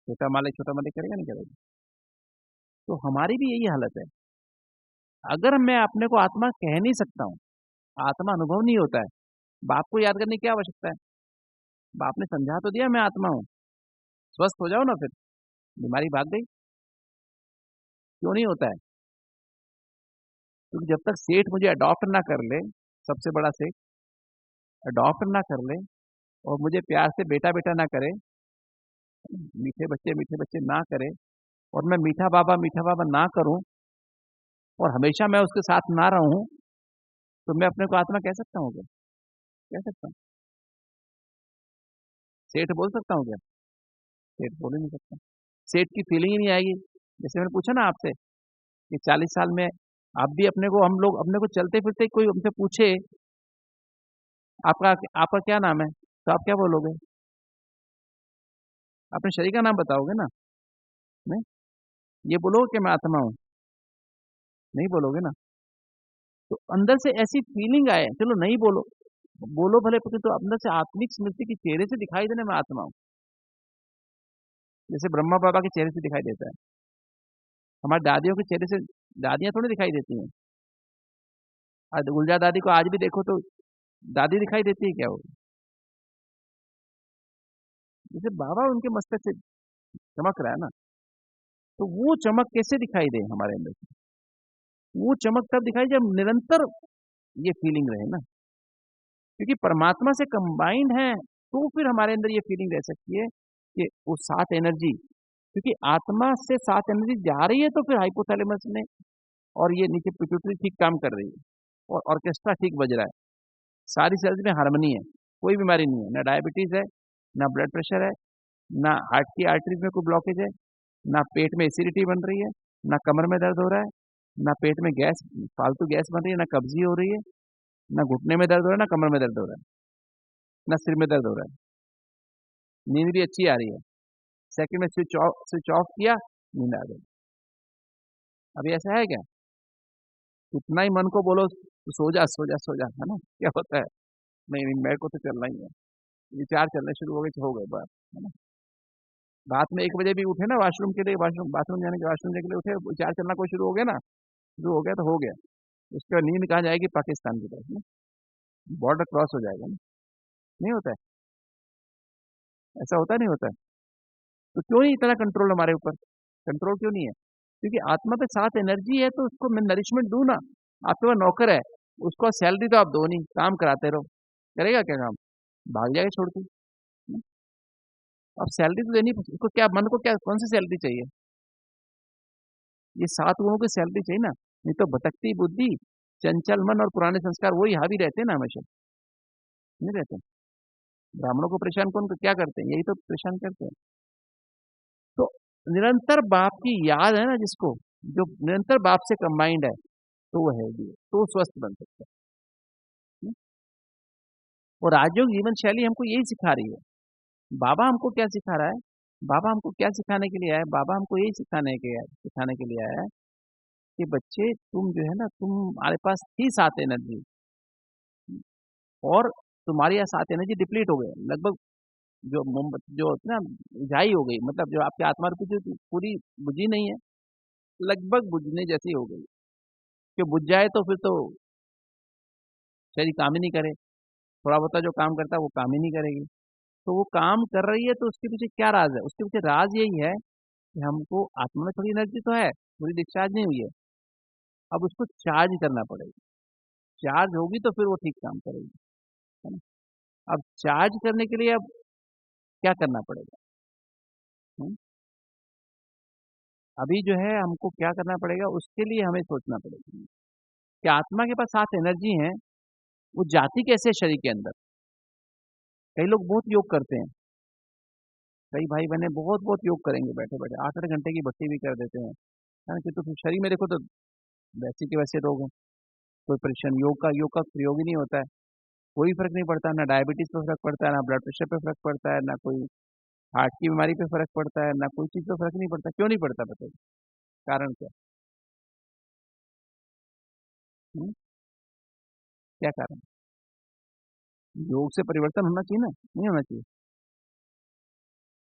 छोटा मालिक करेगा नहीं करेगा। तो हमारी भी यही हालत है, अगर मैं अपने को आत्मा कह नहीं सकता हूँ, आत्मा अनुभव नहीं होता है, बाप को याद करने की क्या आवश्यकता है, बाप ने समझा तो दिया मैं आत्मा हूँ, स्वस्थ हो जाओ ना, फिर बीमारी भाग गई। क्यों नहीं होता है, क्योंकि जब तक सेठ मुझे अडॉप्ट ना कर ले, सबसे बड़ा सेठ अडॉप्ट ना कर ले, और मुझे प्यार से बेटा बेटा ना करे, मीठे बच्चे ना करे, और मैं मीठा बाबा ना करूं, और हमेशा मैं उसके साथ ना रहूं, तो मैं अपने को आत्मा कह सकता हूँ क्या, कह सकता हूँ, सेठ बोल सकता हूँ क्या, सेठ बोल ही नहीं सकता, सेठ की फीलिंग ही नहीं आएगी। जैसे मैंने पूछा ना आपसे कि 40 साल में आप भी अपने को, हम लोग अपने को चलते फिरते कोई हमसे पूछे आपका आपका क्या नाम है, तो आप क्या बोलोगे, अपने शरीर का नाम बताओगे ना, नहीं, ये बोलोगे कि मैं आत्मा हूँ, नहीं बोलोगे ना। तो अंदर से ऐसी फीलिंग आए, चलो नहीं बोलो, बोलो भले, तो अंदर से आत्मिक स्मृति की चेहरे से दिखाई देना मैं आत्मा हूँ, जैसे ब्रह्मा बाबा के चेहरे से दिखाई देता है, हमारी दादियों के चेहरे से दादियां थोड़ी दिखाई देती हैं। आज गुलजार दादी को आज भी देखो तो दादी दिखाई देती है क्या वो, जैसे बाबा उनके मस्तक से चमक रहा है ना, तो वो चमक कैसे दिखाई दे हमारे अंदर से, वो चमक तब दिखाई जब निरंतर ये फीलिंग रहे ना, क्योंकि परमात्मा से कंबाइंड है, तो फिर हमारे अंदर ये फीलिंग रह सकती है कि वो सात एनर्जी, क्योंकि आत्मा से सात एनर्जी जा रही है, तो फिर हाइपोथैलेमस में और ये नीचे पिट्यूटरी ठीक काम कर रही है, और ऑर्केस्ट्रा ठीक बज रहा है, सारी सेल्स में हार्मनी है, कोई बीमारी नहीं है, ना डायबिटीज है, ना ब्लड प्रेशर है, ना हार्ट की आर्टरीज में कोई ब्लॉकेज है, ना पेट में एसिडिटी बन रही है, ना कमर में दर्द हो रहा है, ना पेट में गैस, फालतू गैस बन रही है, ना कब्जी हो रही है, ना घुटने में दर्द हो रहा है, ना कमर में दर्द हो रहा है, ना सिर में दर्द हो रहा है, नींद भी अच्छी आ रही है, सेकंड में स्विच ऑफ किया, नींद आ गई। अभी ऐसा है क्या, कितना ही मन को बोलो तो सो जा सो जा सो जा, है ना, क्या होता है, नहीं नहीं मेरे को तो चलना ही है, विचार चलने शुरू हो गए तो हो गए बात, है ना। रात में 1 बजे भी उठे ना वॉशरूम के लिए, वॉशरूम बाथरूम जाने के, वॉशरूम जाने के लिए उठे, विचार चलना कोई शुरू हो गया ना, शुरू हो गया तो हो गया, उसके बाद नींद कहाँ जाएगी, पाकिस्तान की तरफ ना, बॉर्डर क्रॉस हो जाएगा ना, नहीं होता है, ऐसा होता नहीं होता है। तो क्यों नहीं इतना कंट्रोल हमारे ऊपर, कंट्रोल क्यों नहीं है, क्योंकि आत्मा पे साथ एनर्जी है, तो उसको मैं नरिशमेंट दूं ना, आपके पास नौकर है, उसको सैलरी तो आप दो नहीं, काम कराते रहो, करेगा क्या काम, भाग जाएगा छोड़ के। अब सैलरी तो देनी, उसको क्या, मन को क्या, कौन सी सैलरी चाहिए, ये 7 गुणों की सैलरी चाहिए ना, नहीं तो भटकती बुद्धि, चंचल मन और पुराने संस्कार वही हावी रहते हैं ना हमेशा, नहीं रहते। ब्राह्मणों को परेशान कौन क्या करते हैं, यही तो परेशान करते हैं। तो निरंतर बाप की याद है ना जिसको, जो निरंतर बाप से कंबाइंड है, तो वो हेल्दी है, तो वो स्वस्थ बन सकता है। और राजयोग जीवन शैली हमको यही सिखा रही है। बाबा हमको क्या सिखा रहा है, बाबा हमको क्या सिखाने के लिए आया है? बाबा हमको यही सिखाने के लिए आया है कि बच्चे तुम जो है ना, तुम्हारे पास थी 7 एनर्जी, और तुम्हारी यह 7 एनर्जी डिप्लीट हो गए लगभग, जो मोमबत्ती जो होती है ना, झाई हो गई, मतलब जो आपकी आत्मा रूपी जो पूरी बुझी नहीं है, लगभग बुझने जैसी हो गई। कि बुझ जाए तो फिर तो शरीर काम ही नहीं करे, थोड़ा बहुत जो काम करता है वो काम ही नहीं करेगी। तो वो काम कर रही है, तो उसके पीछे क्या राज है? उसके पीछे राज यही है कि हमको आत्मा में थोड़ी एनर्जी तो है, पूरी डिस्चार्ज नहीं हुई है, अब उसको चार्ज करना पड़ेगा। चार्ज होगी तो फिर वो ठीक काम करेगी, है ना? अब चार्ज करने के लिए अब क्या करना पड़ेगा? हम्म? अभी जो है हमको क्या करना पड़ेगा, उसके लिए हमें सोचना पड़ेगा कि आत्मा के पास 7 एनर्जी हैं, वो जाती कैसे है शरीर के अंदर। कई लोग बहुत योग करते हैं, कई भाई बहने बहुत बहुत योग करेंगे, बैठे बैठे 8 8 घंटे की भक्ति भी कर देते हैं, है ना? कि तो फिर शरीर में देखो तो वैसे के वैसे रोग हैं, कोई परेशान, योग का प्रयोग ही नहीं होता है, कोई फर्क नहीं पड़ता, ना डायबिटीज पे फर्क पड़ता है, ना ब्लड प्रेशर पे फर्क पड़ता है, ना कोई हार्ट की बीमारी पे फर्क पड़ता है, ना कोई चीज पे फर्क नहीं पड़ता। क्यों नहीं पड़ता बताइए, कारण क्या? हम्म? क्या कारण? योग से परिवर्तन होना चाहिए ना, नहीं होना चाहिए?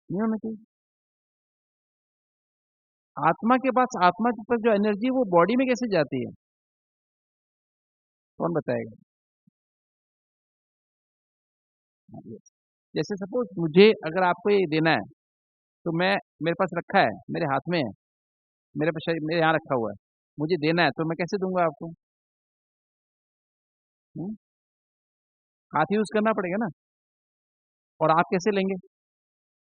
नहीं होना चाहिए। आत्मा के पास, आत्मा के पास जो एनर्जी वो बॉडी में कैसे जाती है, कौन बताएगा? हाँ, yes। जैसे सपोज मुझे अगर आपको ये देना है, तो मैं, मेरे पास रखा है, मेरे हाथ में है, मेरे पास मेरे यहाँ रखा हुआ है, मुझे देना है, तो मैं कैसे दूंगा आपको? हम्म? हाथ यूज करना पड़ेगा ना। और आप कैसे लेंगे?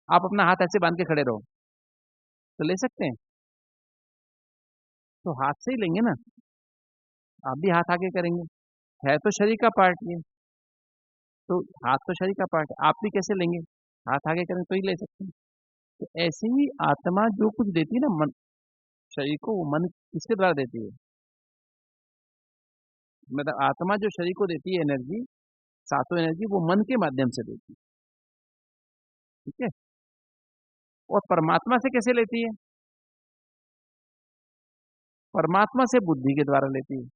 आप अपना हाथ ऐसे बांध के खड़े रहो तो ले सकते हैं? तो हाथ से ही लेंगे ना, आप भी हाथ आगे करेंगे, है तो शरीर का पार्ट ये, तो हाथ तो शरीर का पार्ट है, आप भी कैसे लेंगे? हाथ आगे करेंगे तो ही ले सकते हैं। तो ऐसे ही आत्मा जो कुछ देती है ना, मन, शरीर को, वो मन किसके द्वारा देती है? मतलब आत्मा जो शरीर को देती है एनर्जी, सातों एनर्जी, वो मन के माध्यम से देती है। ठीक है। और परमात्मा से कैसे लेती है? परमात्मा से बुद्धि के द्वारा लेती है।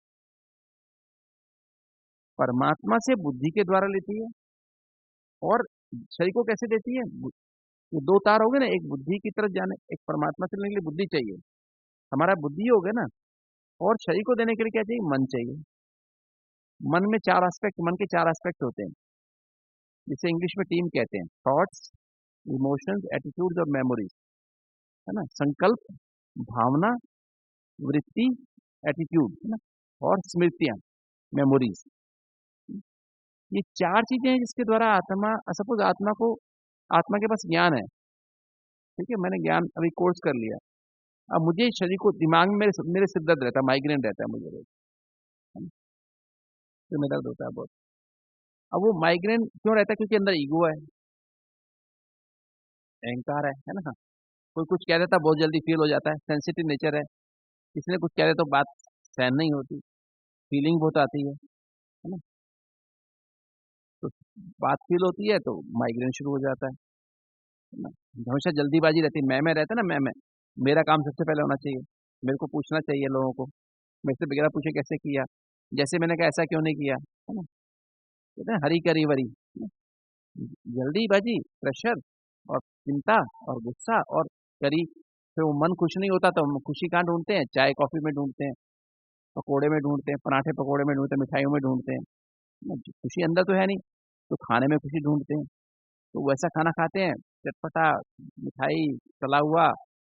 परमात्मा से बुद्धि के द्वारा लेती है। और शरीर को कैसे देती है? ये दो तार हो गए ना, एक बुद्धि की तरफ जाने, एक परमात्मा से लेने के लिए बुद्धि चाहिए, हमारा बुद्धि हो गया ना। और शरीर को देने के लिए क्या चाहिए? मन चाहिए। मन में 4 एस्पेक्ट, मन के 4 एस्पेक्ट होते हैं, जिसे इंग्लिश में टीम कहते हैं, थॉट्स, इमोशंस, एटीट्यूड्स और मेमोरीज, है ना? संकल्प, भावना, वृत्ति, एटीट्यूड, है ना? और स्मृतियां, मेमोरीज। ये 4 चीजें हैं जिसके द्वारा आत्मा, सपोज आत्मा को, आत्मा के पास ज्ञान है, ठीक है, मैंने ज्ञान अभी कोर्स कर लिया, अब मुझे शरीर को, दिमाग में मेरे सिर दर्द रहता है, माइग्रेन रहता है मुझे रोज, है ना? सिर में दर्द होता है बहुत। अब वो माइग्रेन क्यों रहता है? क्योंकि अंदर ईगो है, अहंकार है ना? कोई कुछ कह देता है बहुत जल्दी फील हो जाता है, सेंसिटिव नेचर है, किसी ने कुछ कह दे तो बात सहन नहीं होती, फीलिंग बहुत आती है ना? तो बात फील होती है तो माइग्रेन शुरू हो जाता है ना? हमेशा जल्दीबाजी रहती है, मैं रहता है ना, मैं, मेरा काम सबसे पहले होना चाहिए, मेरे को पूछना चाहिए लोगों को, मेरे से बगैर पूछे कैसे किया, जैसे मैंने कहा ऐसा क्यों नहीं किया, है ना? कहते हैं हरी करी वरी, है ना? जल्दीबाजी, प्रेशर, और चिंता, और गुस्सा, और करी, फिर वो मन खुश नहीं होता तो हम खुशी कहाँ ढूंढते हैं? चाय कॉफी में ढूंढते हैं, पकोड़े में ढूंढते हैं, पराठे पकोड़े में ढूंढते हैं, मिठाइयों में ढूंढते हैं, है ना? खुशी अंदर तो है नहीं, तो खाने में खुशी ढूंढते हैं, तो वैसा खाना खाते हैं, चटपटा, मिठाई, तला हुआ,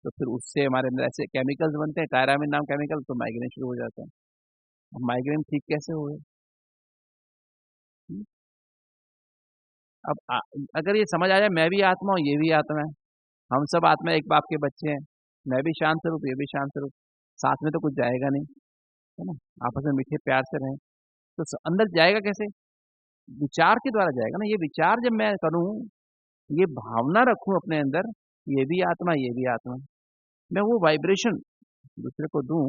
तो फिर उससे हमारे अंदर ऐसे केमिकल्स बनते हैं, टायरामिन नाम केमिकल, तो माइग्रेन शुरू हो जाता है। अब माइग्रेन ठीक कैसे हो गए? हम्म? अब अगर ये समझ आ जाए, मैं भी आत्मा हूँ, ये भी आत्मा है, हम सब आत्मा, एक बाप के बच्चे हैं, मैं भी शांत स्वरूप, ये भी शांत स्वरूप, साथ में तो कुछ जाएगा नहीं, है ना? आपस में मीठे प्यार से रहें, तो अंदर जाएगा कैसे? विचार के द्वारा जाएगा ना। ये विचार जब मैं करूं, ये भावना रखूं अपने अंदर, ये भी आत्मा, ये भी आत्मा, मैं वो वाइब्रेशन दूसरे को दूं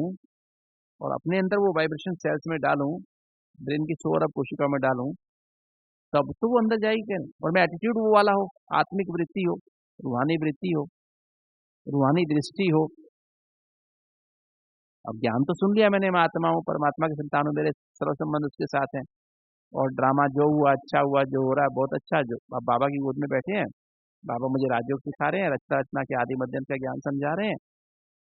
और अपने अंदर वो वाइब्रेशन सेल्स में डालूं, ब्रेन की 100 अरब कोशिका में डालूं, तब तो वो अंदर जाएगी क्या। और मैं एटीट्यूड वो वाला हो, आत्मिक वृत्ति हो, रूहानी वृत्ति हो, रूहानी दृष्टि हो। अब ज्ञान तो सुन लिया मैंने, मैं आत्मा हूँ, परमात्मा के संतान हूँ, मेरे सर्व संबंध उसके साथ हैं, और ड्रामा जो हुआ अच्छा हुआ, जो हो रहा है बहुत अच्छा। जो अब बाबा की गोद में बैठे हैं, बाबा मुझे राजयोग सिखा रहे हैं, रचना रचना के आदि मध्यम का ज्ञान समझा रहे हैं,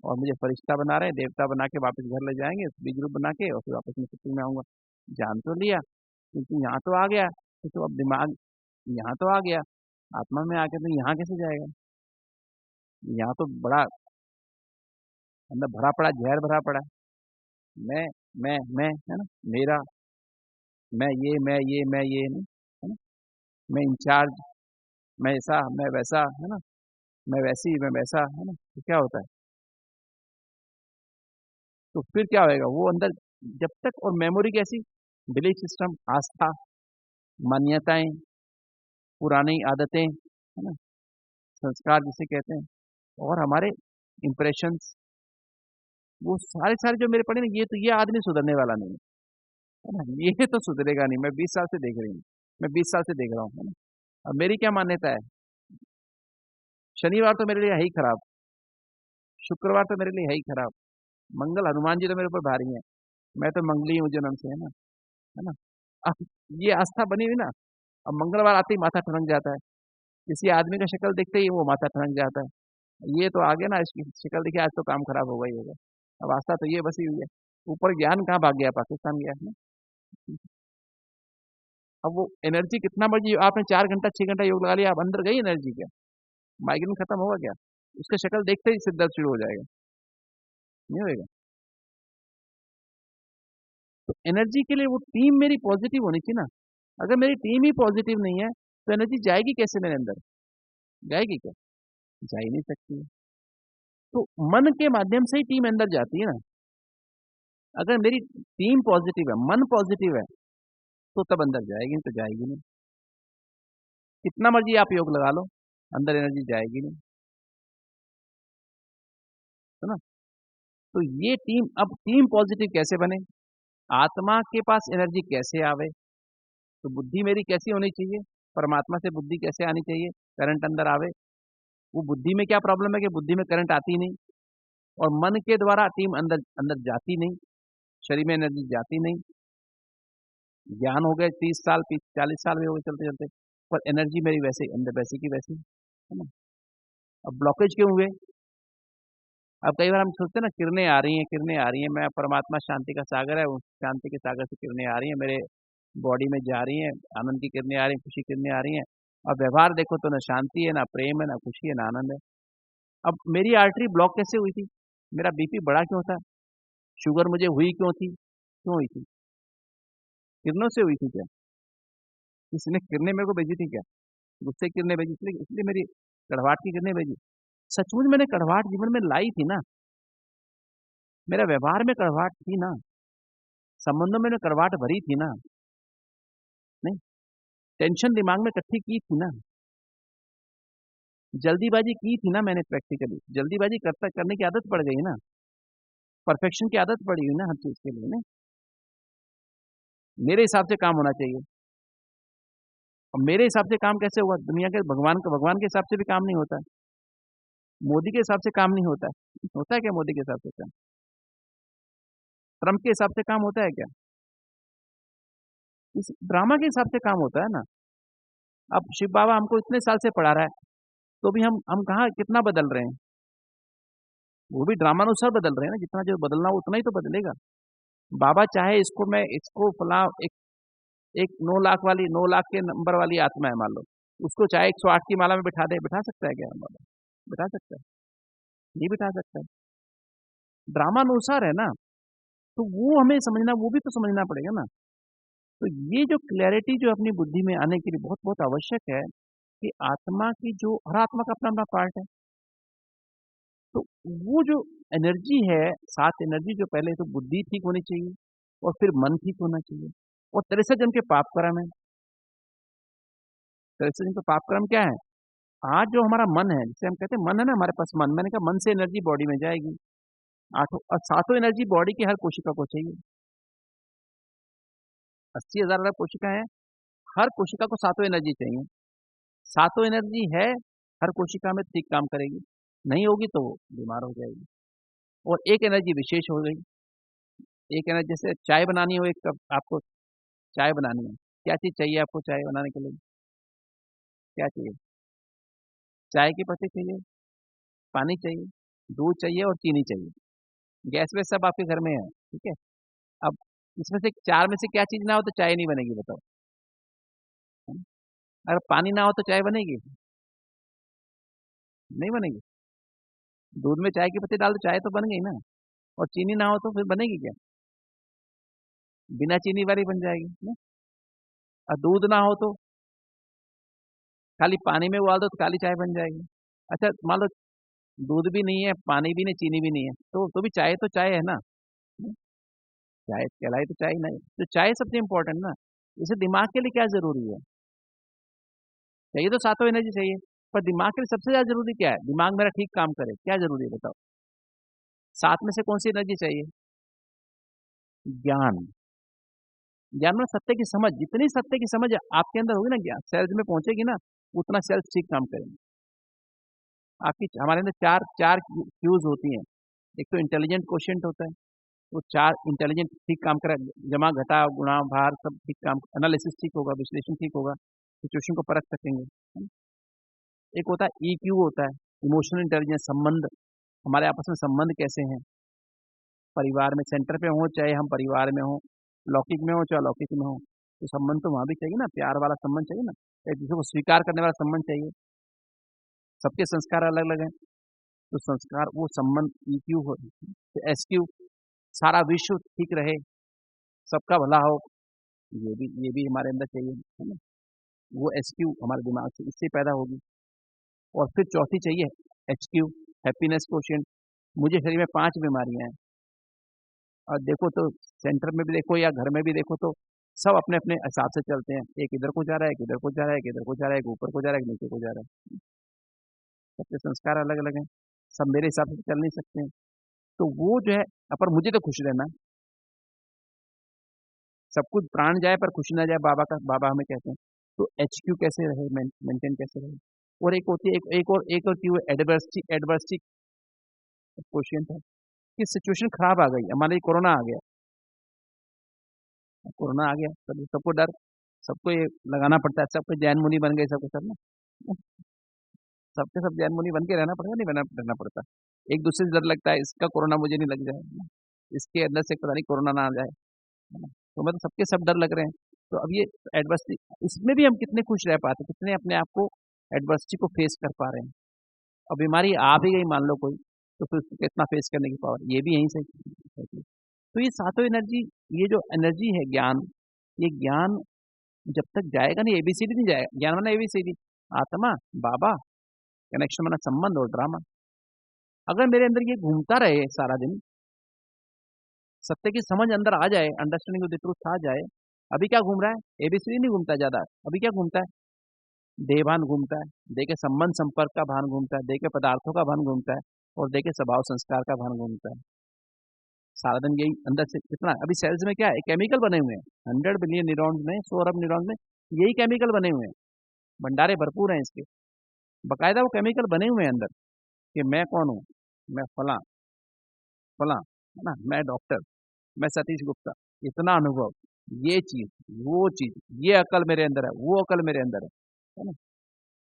और मुझे फरिश्ता बना रहे हैं, देवता बना के वापस घर ले जाएंगे बीज रूप बना के, और फिर वापस मैं सत्संग में आऊंगा। जान तो लिया, क्योंकि यहाँ तो आ गया, तो अब दिमाग यहाँ तो आ गया, आत्मा में आके तो यहाँ कैसे जाएगा। यहाँ तो बड़ा अंदर भरा पड़ा, जहर भरा पड़ा है। मैं मैं है ना, मेरा, मैं ये नहीं, है ना, मैं इंचार्ज, मैं ऐसा, मैं वैसा, है ना, मैं वैसी, मैं वैसा, है ना, तो क्या होता है। तो फिर क्या होएगा वो अंदर, जब तक, और मेमोरी कैसी, बिलीफ सिस्टम, आस्था, मान्यताएं, पुरानी आदतें, है ना, संस्कार जिसे कहते हैं, और हमारे इम्प्रेशंस, वो सारे सारे जो मेरे पड़े ना, ये आदमी सुधरने वाला नहीं है ना, ये तो सुधरेगा नहीं। मैं 20 साल से देख रही हूँ, मैं 20 साल से देख रहा हूँ, है ना। अब मेरी क्या मान्यता है, शनिवार तो मेरे लिए है ही खराब, शुक्रवार तो मेरे लिए है ही खराब, मंगल, हनुमान जी तो मेरे ऊपर भारी है, मैं तो मंगली हूँ जन्म से, है ना। अब ये आस्था बनी हुई ना, अब मंगलवार आते ही माथा ठनक जाता है, किसी आदमी का शक्ल देखते ही वो माथा ठनक जाता है, ये तो आ गया ना, इसकी शक्ल देखिए आज तो काम खराब होगा ही होगा। अब आस्था तो ये बसी हुई है, ऊपर ज्ञान कहाँ भाग गया, पाकिस्तान गया है ना। अब वो एनर्जी कितना मर्जी, आपने 4 घंटा 6 घंटा योग लगा लिया, अब अंदर गई एनर्जी क्या, माइग्रेन खत्म होगा क्या, उसका शक्ल देखते ही सिर दर्द शुरू हो जाएगा, नहीं होएगा। तो एनर्जी के लिए वो टीम मेरी पॉजिटिव होनी चाहिए ना। अगर मेरी टीम ही पॉजिटिव नहीं है, तो एनर्जी जाएगी कैसे मेरे अंदर, जाएगी क्या, जा ही नहीं सकती है। तो मन के माध्यम से ही टीम अंदर जाती है ना। अगर मेरी टीम पॉजिटिव है, मन पॉजिटिव है, तो तब अंदर जाएगी, नहीं तो जाएगी नहीं। कितना मर्जी आप योग लगा लो, अंदर एनर्जी जाएगी नहीं, है ना। तो ये टीम, अब टीम पॉजिटिव कैसे बने, आत्मा के पास एनर्जी कैसे आवे, तो बुद्धि मेरी कैसी होनी चाहिए, परमात्मा से बुद्धि कैसे आनी चाहिए, करंट अंदर आवे। वो बुद्धि में क्या प्रॉब्लम है कि बुद्धि में करंट आती नहीं, और मन के द्वारा टीम अंदर अंदर जाती नहीं, शरीर में एनर्जी जाती नहीं। ज्ञान हो गए 30 साल, 40 साल भी हो गए चलते चलते, पर एनर्जी मेरी वैसे अंदर वैसी की वैसी, है ना। अब ब्लॉकेज क्यों हुए, अब कई बार हम सोचते हैं ना, किरणें आ रही हैं, किरणें आ रही हैं, मैं, परमात्मा शांति का सागर है, उस शांति के सागर से किरणें आ रही हैं, मेरे बॉडी में जा रही हैं, आनंद की किरणें आ रही हैं, खुशी की किरणें आ रही हैं। अब व्यवहार देखो तो ना शांति है, ना प्रेम है, ना खुशी है, ना आनंद है। अब मेरी आर्टरी ब्लॉक कैसे हुई थी, मेरा बीपी बढ़ा क्यों था, शुगर मुझे हुई क्यों थी, क्यों हुई थी, किरणों से हुई थी क्या, किसी ने किरणें मेरे को भेजी थी क्या, गुस्से की किरणें भेजी, इसलिए इसलिए मेरी कड़वाहट की किरणें भेजी। सचमुच मैंने कड़वाहट जीवन में लाई थी ना, मेरा व्यवहार में कड़वाहट थी ना, संबंधों में कड़वाहट भरी थी ना, नहीं, टेंशन दिमाग में इकट्ठी की थी ना, जल्दीबाजी की थी ना मैंने, प्रैक्टिकली जल्दीबाजी करता करने की आदत पड़ गई ना, परफेक्शन की आदत पड़ी हुई ना हर चीज के लिए ना। मेरे हिसाब से काम होना चाहिए, और मेरे हिसाब से काम कैसे हुआ, दुनिया के भगवान के हिसाब से भी काम नहीं होता है, मोदी के हिसाब से काम नहीं होता है, होता है क्या मोदी के हिसाब से काम, ट्रम्प के हिसाब से काम होता है क्या, इस ड्रामा के हिसाब से काम होता है ना। अब शिव बाबा हमको इतने साल से पढ़ा रहा है, तो भी हम कहाँ कितना बदल रहे हैं, वो भी ड्रामानुसार बदल रहे हैं ना, जितना जो बदलना हो उतना ही तो बदलेगा। बाबा चाहे इसको, मैं इसको फला, एक एक 9 लाख वाली, 9 लाख के नंबर वाली आत्मा है मान लो, उसको चाहे 108 की माला में बिठा दे, बिठा सकता है क्या बाबा, बिठा सकता है, नहीं बिठा सकता है, ड्रामा अनुसार है ना। तो वो हमें समझना, वो भी तो समझना पड़ेगा ना। तो ये जो क्लैरिटी जो अपनी बुद्धि में आने के लिए बहुत बहुत आवश्यक है, कि आत्मा की जो, हर आत्मा का अपना अपना पार्ट है, तो वो जो एनर्जी है, 7 एनर्जी, जो पहले तो बुद्धि ठीक होनी चाहिए, और फिर मन ठीक होना चाहिए, और 63 जन्म के पाप कर्म है, सेल्सियस तो पापक्रम क्या है? आज जो हमारा मन है, जिसे हम कहते हैं मन है ना, हमारे पास मन, मैंने कहा मन से एनर्जी बॉडी में जाएगी। आठों और सातों एनर्जी बॉडी की हर कोशिका को चाहिए। 80,000 अलग कोशिका है, हर कोशिका को सातों एनर्जी चाहिए। सातों एनर्जी है हर कोशिका में, ठीक काम करेगी। नहीं होगी तो वो बीमार हो जाएगी। और एक एनर्जी विशेष हो गई। एक एनर्जी, जैसे चाय बनानी हो, एक कप आपको चाय बनानी है, क्या चीज़ चाहिए आपको चाय बनाने के लिए? क्या चाहिए? चाय के पत्ते चाहिए, पानी चाहिए, दूध चाहिए और चीनी चाहिए। गैस वैस सब आपके घर में है, ठीक है? अब इसमें से चार में से क्या चीज़ ना हो तो चाय नहीं बनेगी, बताओ। हम्म? अगर पानी ना हो तो चाय बनेगी? नहीं बनेगी। दूध में चाय के पत्ते डाल दो, चाय तो बन गई ना। और चीनी ना हो तो फिर बनेगी क्या? बिना चीनी वाली बन जाएगी ना? और दूध ना हो तो खाली पानी में उबाल दो तो काली चाय बन जाएगी। अच्छा मान लो दूध भी नहीं है, पानी भी नहीं, चीनी भी नहीं है, तो भी चाय तो चाय है ना। हम्म? चाय कहलाई तो चाय नहीं, तो चाय सबसे इंपॉर्टेंट ना। इसे दिमाग के लिए क्या जरूरी है? चाहिए तो सातों एनर्जी चाहिए, पर दिमाग के लिए सबसे ज्यादा जरूरी क्या है? दिमाग मेरा ठीक काम करे, क्या जरूरी है बताओ? सात में से कौन सी एनर्जी चाहिए? ज्ञान। ज्ञान में सत्य की समझ, जितनी सत्य की समझ आपके अंदर होगी ना, ज्ञान सेल्स में पहुंचेगी ना, उतना सेल्स ठीक काम करेंगे। आपकी हमारे अंदर चार चार क्यूज होती हैं। एक तो इंटेलिजेंट क्वेश्चन होता है, वो चार इंटेलिजेंट ठीक काम करा, जमा घटा गुणा भार सब ठीक काम, एनालिसिस ठीक होगा, विश्लेषण ठीक होगा, सिचुएशन को परख सकेंगे, है ना? एक होता है ईक्यू, होता है इमोशनल इंटेलिजेंस, संबंध, हमारे आपस में संबंध कैसे हैं, परिवार में सेंटर पे हो चाहे हम परिवार में हो, लौकिक में हो चाहे अलौकिक में हो, तो संबंध तो वहाँ भी चाहिए ना, प्यार वाला संबंध चाहिए ना, एक दूसरे को स्वीकार करने वाला संबंध चाहिए। सबके संस्कार अलग अलग हैं, तो संस्कार वो संबंध ईक्यू हो। तो एसक्यू, सारा विश्व ठीक रहे, सबका भला हो, ये भी हमारे अंदर चाहिए, है ना? वो एसक्यू हमारे दिमाग से इससे पैदा होगी। और फिर चौथी चाहिए एचक्यू, हैप्पीनेस क्वोशिएंट। मुझे शरीर में 5 बीमारियां हैं, और देखो तो सेंटर में भी देखो या घर में भी देखो तो सब अपने अपने हिसाब से चलते हैं। एक इधर को जा रहा है, एक इधर को जा रहा है, एक इधर को जा रहा है, एक ऊपर को जा रहा है, एक नीचे को जा रहा है। सबके संस्कार अलग अलग हैं, सब मेरे हिसाब से चल नहीं सकते हैं। तो वो जो है, पर मुझे तो खुश रहना है। सब कुछ प्राण जाए पर खुश ना जाए, बाबा हमें कहते हैं। तो एच क्यू कैसे रहे, मेंटेन कैसे रहे। और एक होती है, एक और क्यू है एडवर्सिटी। एडवर्सिटी क्वेश्चन था कि सिचुएशन खराब आ गई, हमारे कोरोना आ गया। कोरोना आ गया, सबको डर, सबको ये लगाना पड़ता है, सबको जैन मुनि बन गए, सबको सब ना, सबके सब जैन मुनि बन के रहना पड़ेगा, नहीं रहना पड़ता। एक दूसरे से डर लगता है, इसका कोरोना मुझे नहीं लग जाए, इसके अंदर से पता नहीं कोरोना ना आ जाए, है ना? तो मतलब सबके सब डर लग रहे हैं। तो अब ये एडवर्सिटी, इसमें भी हम कितने खुश रह पाते, कितने अपने आप को एडवर्सिटी को फेस कर पा रहे हैं। अब बीमारी आ भी गई मान लो कोई, तो फिर उसको कितना फेस करने की पावर, ये भी यहीं से होती है। तो ये सातों एनर्जी, ये जो एनर्जी है ज्ञान, ये ज्ञान जब तक जाएगा नहीं, एबीसीडी नहीं जाएगा। ज्ञान माना एबीसीडी, आत्मा, बाबा, कनेक्शन माना संबंध और ड्रामा। अगर मेरे अंदर ये घूमता रहे सारा दिन, सत्य की समझ अंदर आ जाए, अंडरस्टैंडिंग ऑफ द ट्रूथ आ जाए। अभी क्या घूम रहा है? एबीसीडी नहीं घूमता ज्यादा। अभी क्या घूमता है? देह भान घूमता है, देह के संबंध संपर्क का भान घूमता है, देह के पदार्थों का भान घूमता है, और देह के स्वभाव संस्कार का भान घूमता है। सारा दिन यही अंदर से कितना, अभी सेल्स में क्या है, केमिकल बने हुए हैं, 100 बिलियन न्यूरॉन्स में, 100 अरब न्यूरॉन्स में यही केमिकल बने हुए हैं, भंडारे भरपूर हैं इसके। बकायदा वो केमिकल बने हुए हैं अंदर, कि मैं कौन हूँ, मैं फला फला, है ना, मैं डॉक्टर, मैं सतीश गुप्ता, इतना अनुभव, ये चीज, वो चीज, ये अकल मेरे अंदर है, वो अकल मेरे अंदर है ना?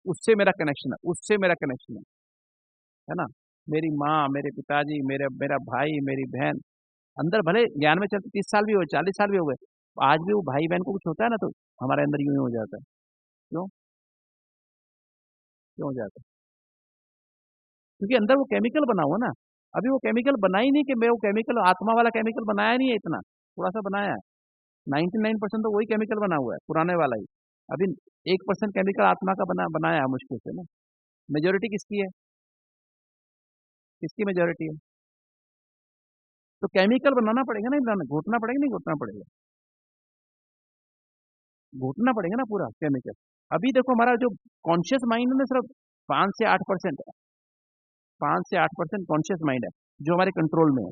उससे मेरा कनेक्शन है, उससे मेरा कनेक्शन है ना? मेरी माँ, मेरे पिताजी, मेरे मेरा भाई, मेरी बहन, अंदर भले ज्ञान में चलते 30 साल भी हो, 40 साल भी हो गए, आज भी वो भाई बहन को कुछ होता है ना, तो हमारे अंदर यूं ही हो जाता है। क्यों? क्यों हो जाता है? क्योंकि अंदर वो केमिकल बना हुआ ना। अभी वो केमिकल बना ही नहीं, कि मैं वो केमिकल आत्मा वाला केमिकल बनाया नहीं है इतना, थोड़ा सा बनाया है। 99% तो वही केमिकल बना हुआ है, पुराने वाला ही। अभी 1% केमिकल आत्मा का बनाया है मुश्किल से ना। मेजोरिटी किसकी है? किसकी मेजोरिटी है? तो केमिकल बनाना पड़ेगा ना, बनाना, घोटना पड़ेगा, नहीं घोटना पड़ेगा? घोटना पड़ेगा ना पूरा केमिकल। अभी देखो हमारा जो कॉन्शियस माइंड है ना, सिर्फ 5 से 8% है। 5 से 8% कॉन्शियस माइंड है जो हमारे कंट्रोल में है।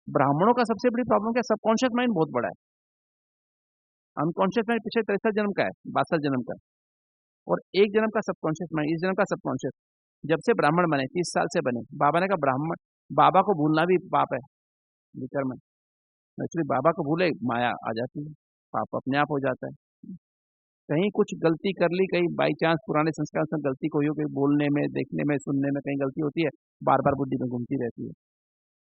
ब्राह्मणों का सबसे बड़ी प्रॉब्लम क्या, सबकॉन्शियस माइंड बहुत बड़ा है। अनकॉन्शियस माइंड पिछले 63 जन्म का है, 62 जन्म का है। और एक जन्म का सबकॉन्शियस माइंड, इस जन्म का सबकॉन्शियस। जब से ब्राह्मण बने, 30 साल से बने, बाबा ने कहा ब्राह्मण, बाबा को भूलना भी पाप है विक्रम में। एक्चुअली बाबा को भूले माया आ जाती है, पाप अपने आप हो जाता है। कहीं कुछ गलती कर ली, कहीं बाई चांस पुराने संस्कार से गलती कोई हो, कहीं बोलने में, देखने में, सुनने में कहीं गलती होती है, बार बार बुद्धि में घूमती रहती है।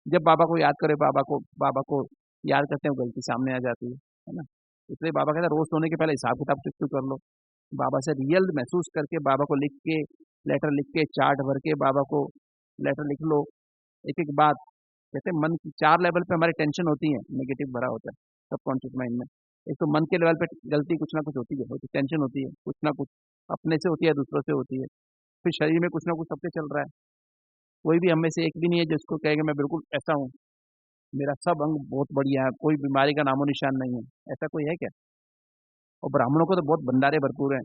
जब बाबा को याद करे, बाबा को याद करते हैं, वो गलती सामने आ जाती है ना। इसलिए बाबा कहता है रोज सोने के पहले हिसाब किताब चुकती कर लो, बाबा से रियल महसूस करके, बाबा को लिख के, लेटर लिख के, चार्ट भर के बाबा को लेटर लिख लो, एक एक बात। कहते हैं मन की 4 लेवल पे हमारी टेंशन होती है, नेगेटिव भरा होता है सबकॉन्शियस माइंड में। एक तो मन के लेवल पे गलती कुछ ना कुछ होती है, टेंशन होती है कुछ ना कुछ, अपने से होती है, दूसरों से होती है। फिर शरीर में कुछ ना कुछ सबके चल रहा है। कोई भी हम में से एक भी नहीं है जिसको कहेगा मैं बिल्कुल ऐसा हूँ, मेरा सब अंग बहुत बढ़िया है, कोई बीमारी का नामो निशान नहीं है, ऐसा कोई है क्या? और ब्राह्मणों को तो बहुत भंडारे भरपूर हैं,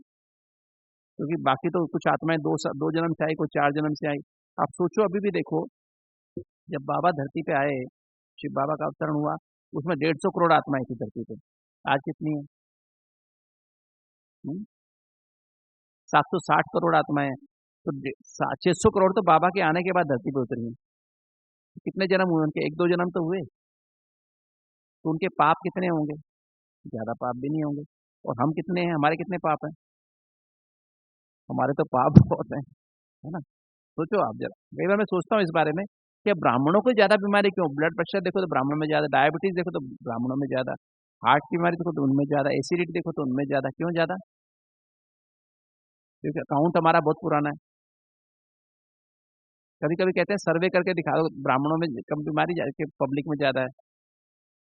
क्योंकि बाकी तो कुछ आत्माएं दो जन्म से आई, कोई 4 जन्म से आई। आप सोचो, अभी भी देखो, जब बाबा धरती पे आए, शिव बाबा का अवतरण हुआ, उसमें 150 करोड़ आत्माएं थी धरती पे। आज कितनी है? 760 करोड़ आत्माएं हैं। तो 600 करोड़ तो बाबा के आने के बाद धरती पे उतरी हैं। कितने जन्म हुए उनके? 1-2 जन्म तो हुए। तो उनके पाप कितने होंगे? ज्यादा पाप भी नहीं होंगे। और हम कितने हैं, हमारे कितने पाप हैं? हमारे तो पाप बहुत हैं, है ना। सोचो आप जरा, कई बार मैं सोचता हूँ इस बारे में कि ब्राह्मणों को ज्यादा बीमारी क्यों? ब्लड प्रेशर देखो तो ब्राह्मणों में ज्यादा, डायबिटीज देखो तो ब्राह्मणों में ज्यादा, हार्ट की बीमारी देखो तो उनमें ज्यादा, एसिडिटी देखो तो उनमें ज्यादा। क्यों ज्यादा? क्योंकि अकाउंट हमारा बहुत पुराना है। कभी कभी कहते हैं सर्वे करके दिखा दो, ब्राह्मणों में कम बीमारी के पब्लिक में ज्यादा है।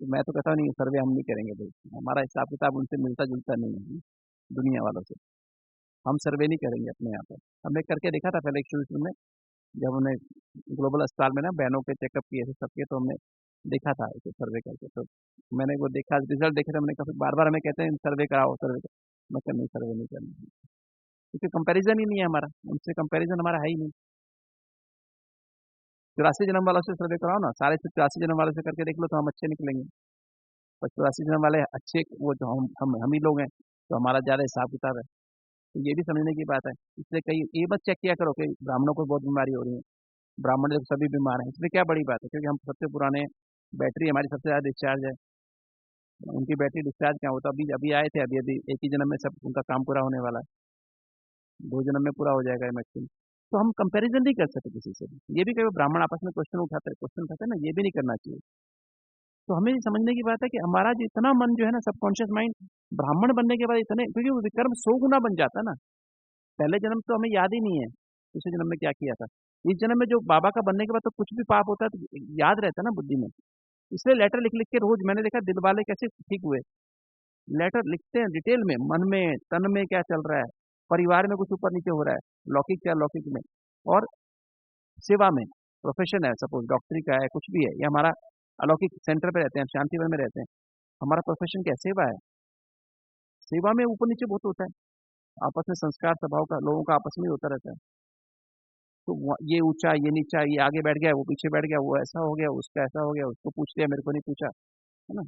तो मैं तो कहता हूँ नहीं, सर्वे हम नहीं करेंगे भाई, हमारा हिसाब किताब उनसे मिलता जुलता नहीं है दुनिया वालों से। हम सर्वे नहीं करेंगे अपने यहाँ पर। हमने करके देखा था पहले शुरू शुरू में, जब हमने ग्लोबल अस्पताल में ना बहनों के चेकअप किए थे सबके, तो हमने देखा था इसे सर्वे करके। तो मैंने वो देखा, रिजल्ट देखे थे, हमने कहा बार बार हमें कहते हैं सर्वे कराओ, सर्वे कराओ। मैं कहा नहीं, सर्वे नहीं करना, क्योंकि कंपैरिजन ही नहीं है हमारा उनसे, कंपैरिजन हमारा है ही नहीं। 84 जन्म वालों से सर्वे कराओ ना, सारे 84 जन्म वालों से करके देख लो, तो हम अच्छे निकलेंगे। पर 84 जन्म वाले अच्छे, वो जो हम ही लोग हैं, तो हमारा ज़्यादा हिसाब किताब है। तो ये भी समझने की बात है। इसलिए कहीं ये मत चेक किया करो कि ब्राह्मणों को बहुत बीमारी हो रही है, ब्राह्मण लोग सभी बीमार हैं, इसमें क्या बड़ी बात है? क्योंकि हम सबसे पुराने, बैटरी हमारी सबसे ज़्यादा डिस्चार्ज है। उनकी बैटरी डिस्चार्ज क्या होता, अभी अभी आए थे, अभी अभी एक ही जन्म में सब उनका काम पूरा होने वाला है, 2 जन्म में पूरा हो जाएगा मैक्सिमम। तो हम कंपैरिजन नहीं कर सकते किसी से भी। ये भी कई ब्राह्मण आपस में क्वेश्चन उठाते हैं ना, ये भी नहीं करना चाहिए। तो हमें ये समझने की बात है कि हमारा जो इतना मन जो है ना, सबकॉन्शियस माइंड, ब्राह्मण बनने के बाद इतने, क्योंकि वो विक्रम 100 गुना बन जाता है ना। पहले जन्म तो हमें याद ही नहीं है पिछले जन्म में क्या किया था। इस जन्म में जो बाबा का बनने के बाद तो कुछ भी पाप होता है तो याद रहता है ना बुद्धि में। इसलिए लेटर लिख लिख के रोज, मैंने देखा दिल वाले कैसे ठीक हुए, लेटर लिखते हैं डिटेल में, मन में तन में क्या चल रहा है, परिवार में कुछ ऊपर नीचे हो रहा है, लौकिक क्या लौकिक में, और सेवा में, प्रोफेशन है, सपोज डॉक्टरी का है, कुछ भी है, या हमारा अलौकिक सेंटर पे रहते हैं, शांतिवन में रहते हैं, हमारा प्रोफेशन क्या है? सेवा है। सेवा में ऊपर नीचे बहुत होता है, आपस में संस्कार स्वभाव का लोगों का आपस में ही होता रहता है। तो ये ऊंचा, ये नीचा, ये आगे बैठ गया, वो पीछे बैठ गया, वो ऐसा हो गया, उसका ऐसा हो गया, उसको पूछ लिया, मेरे को नहीं पूछा, है ना।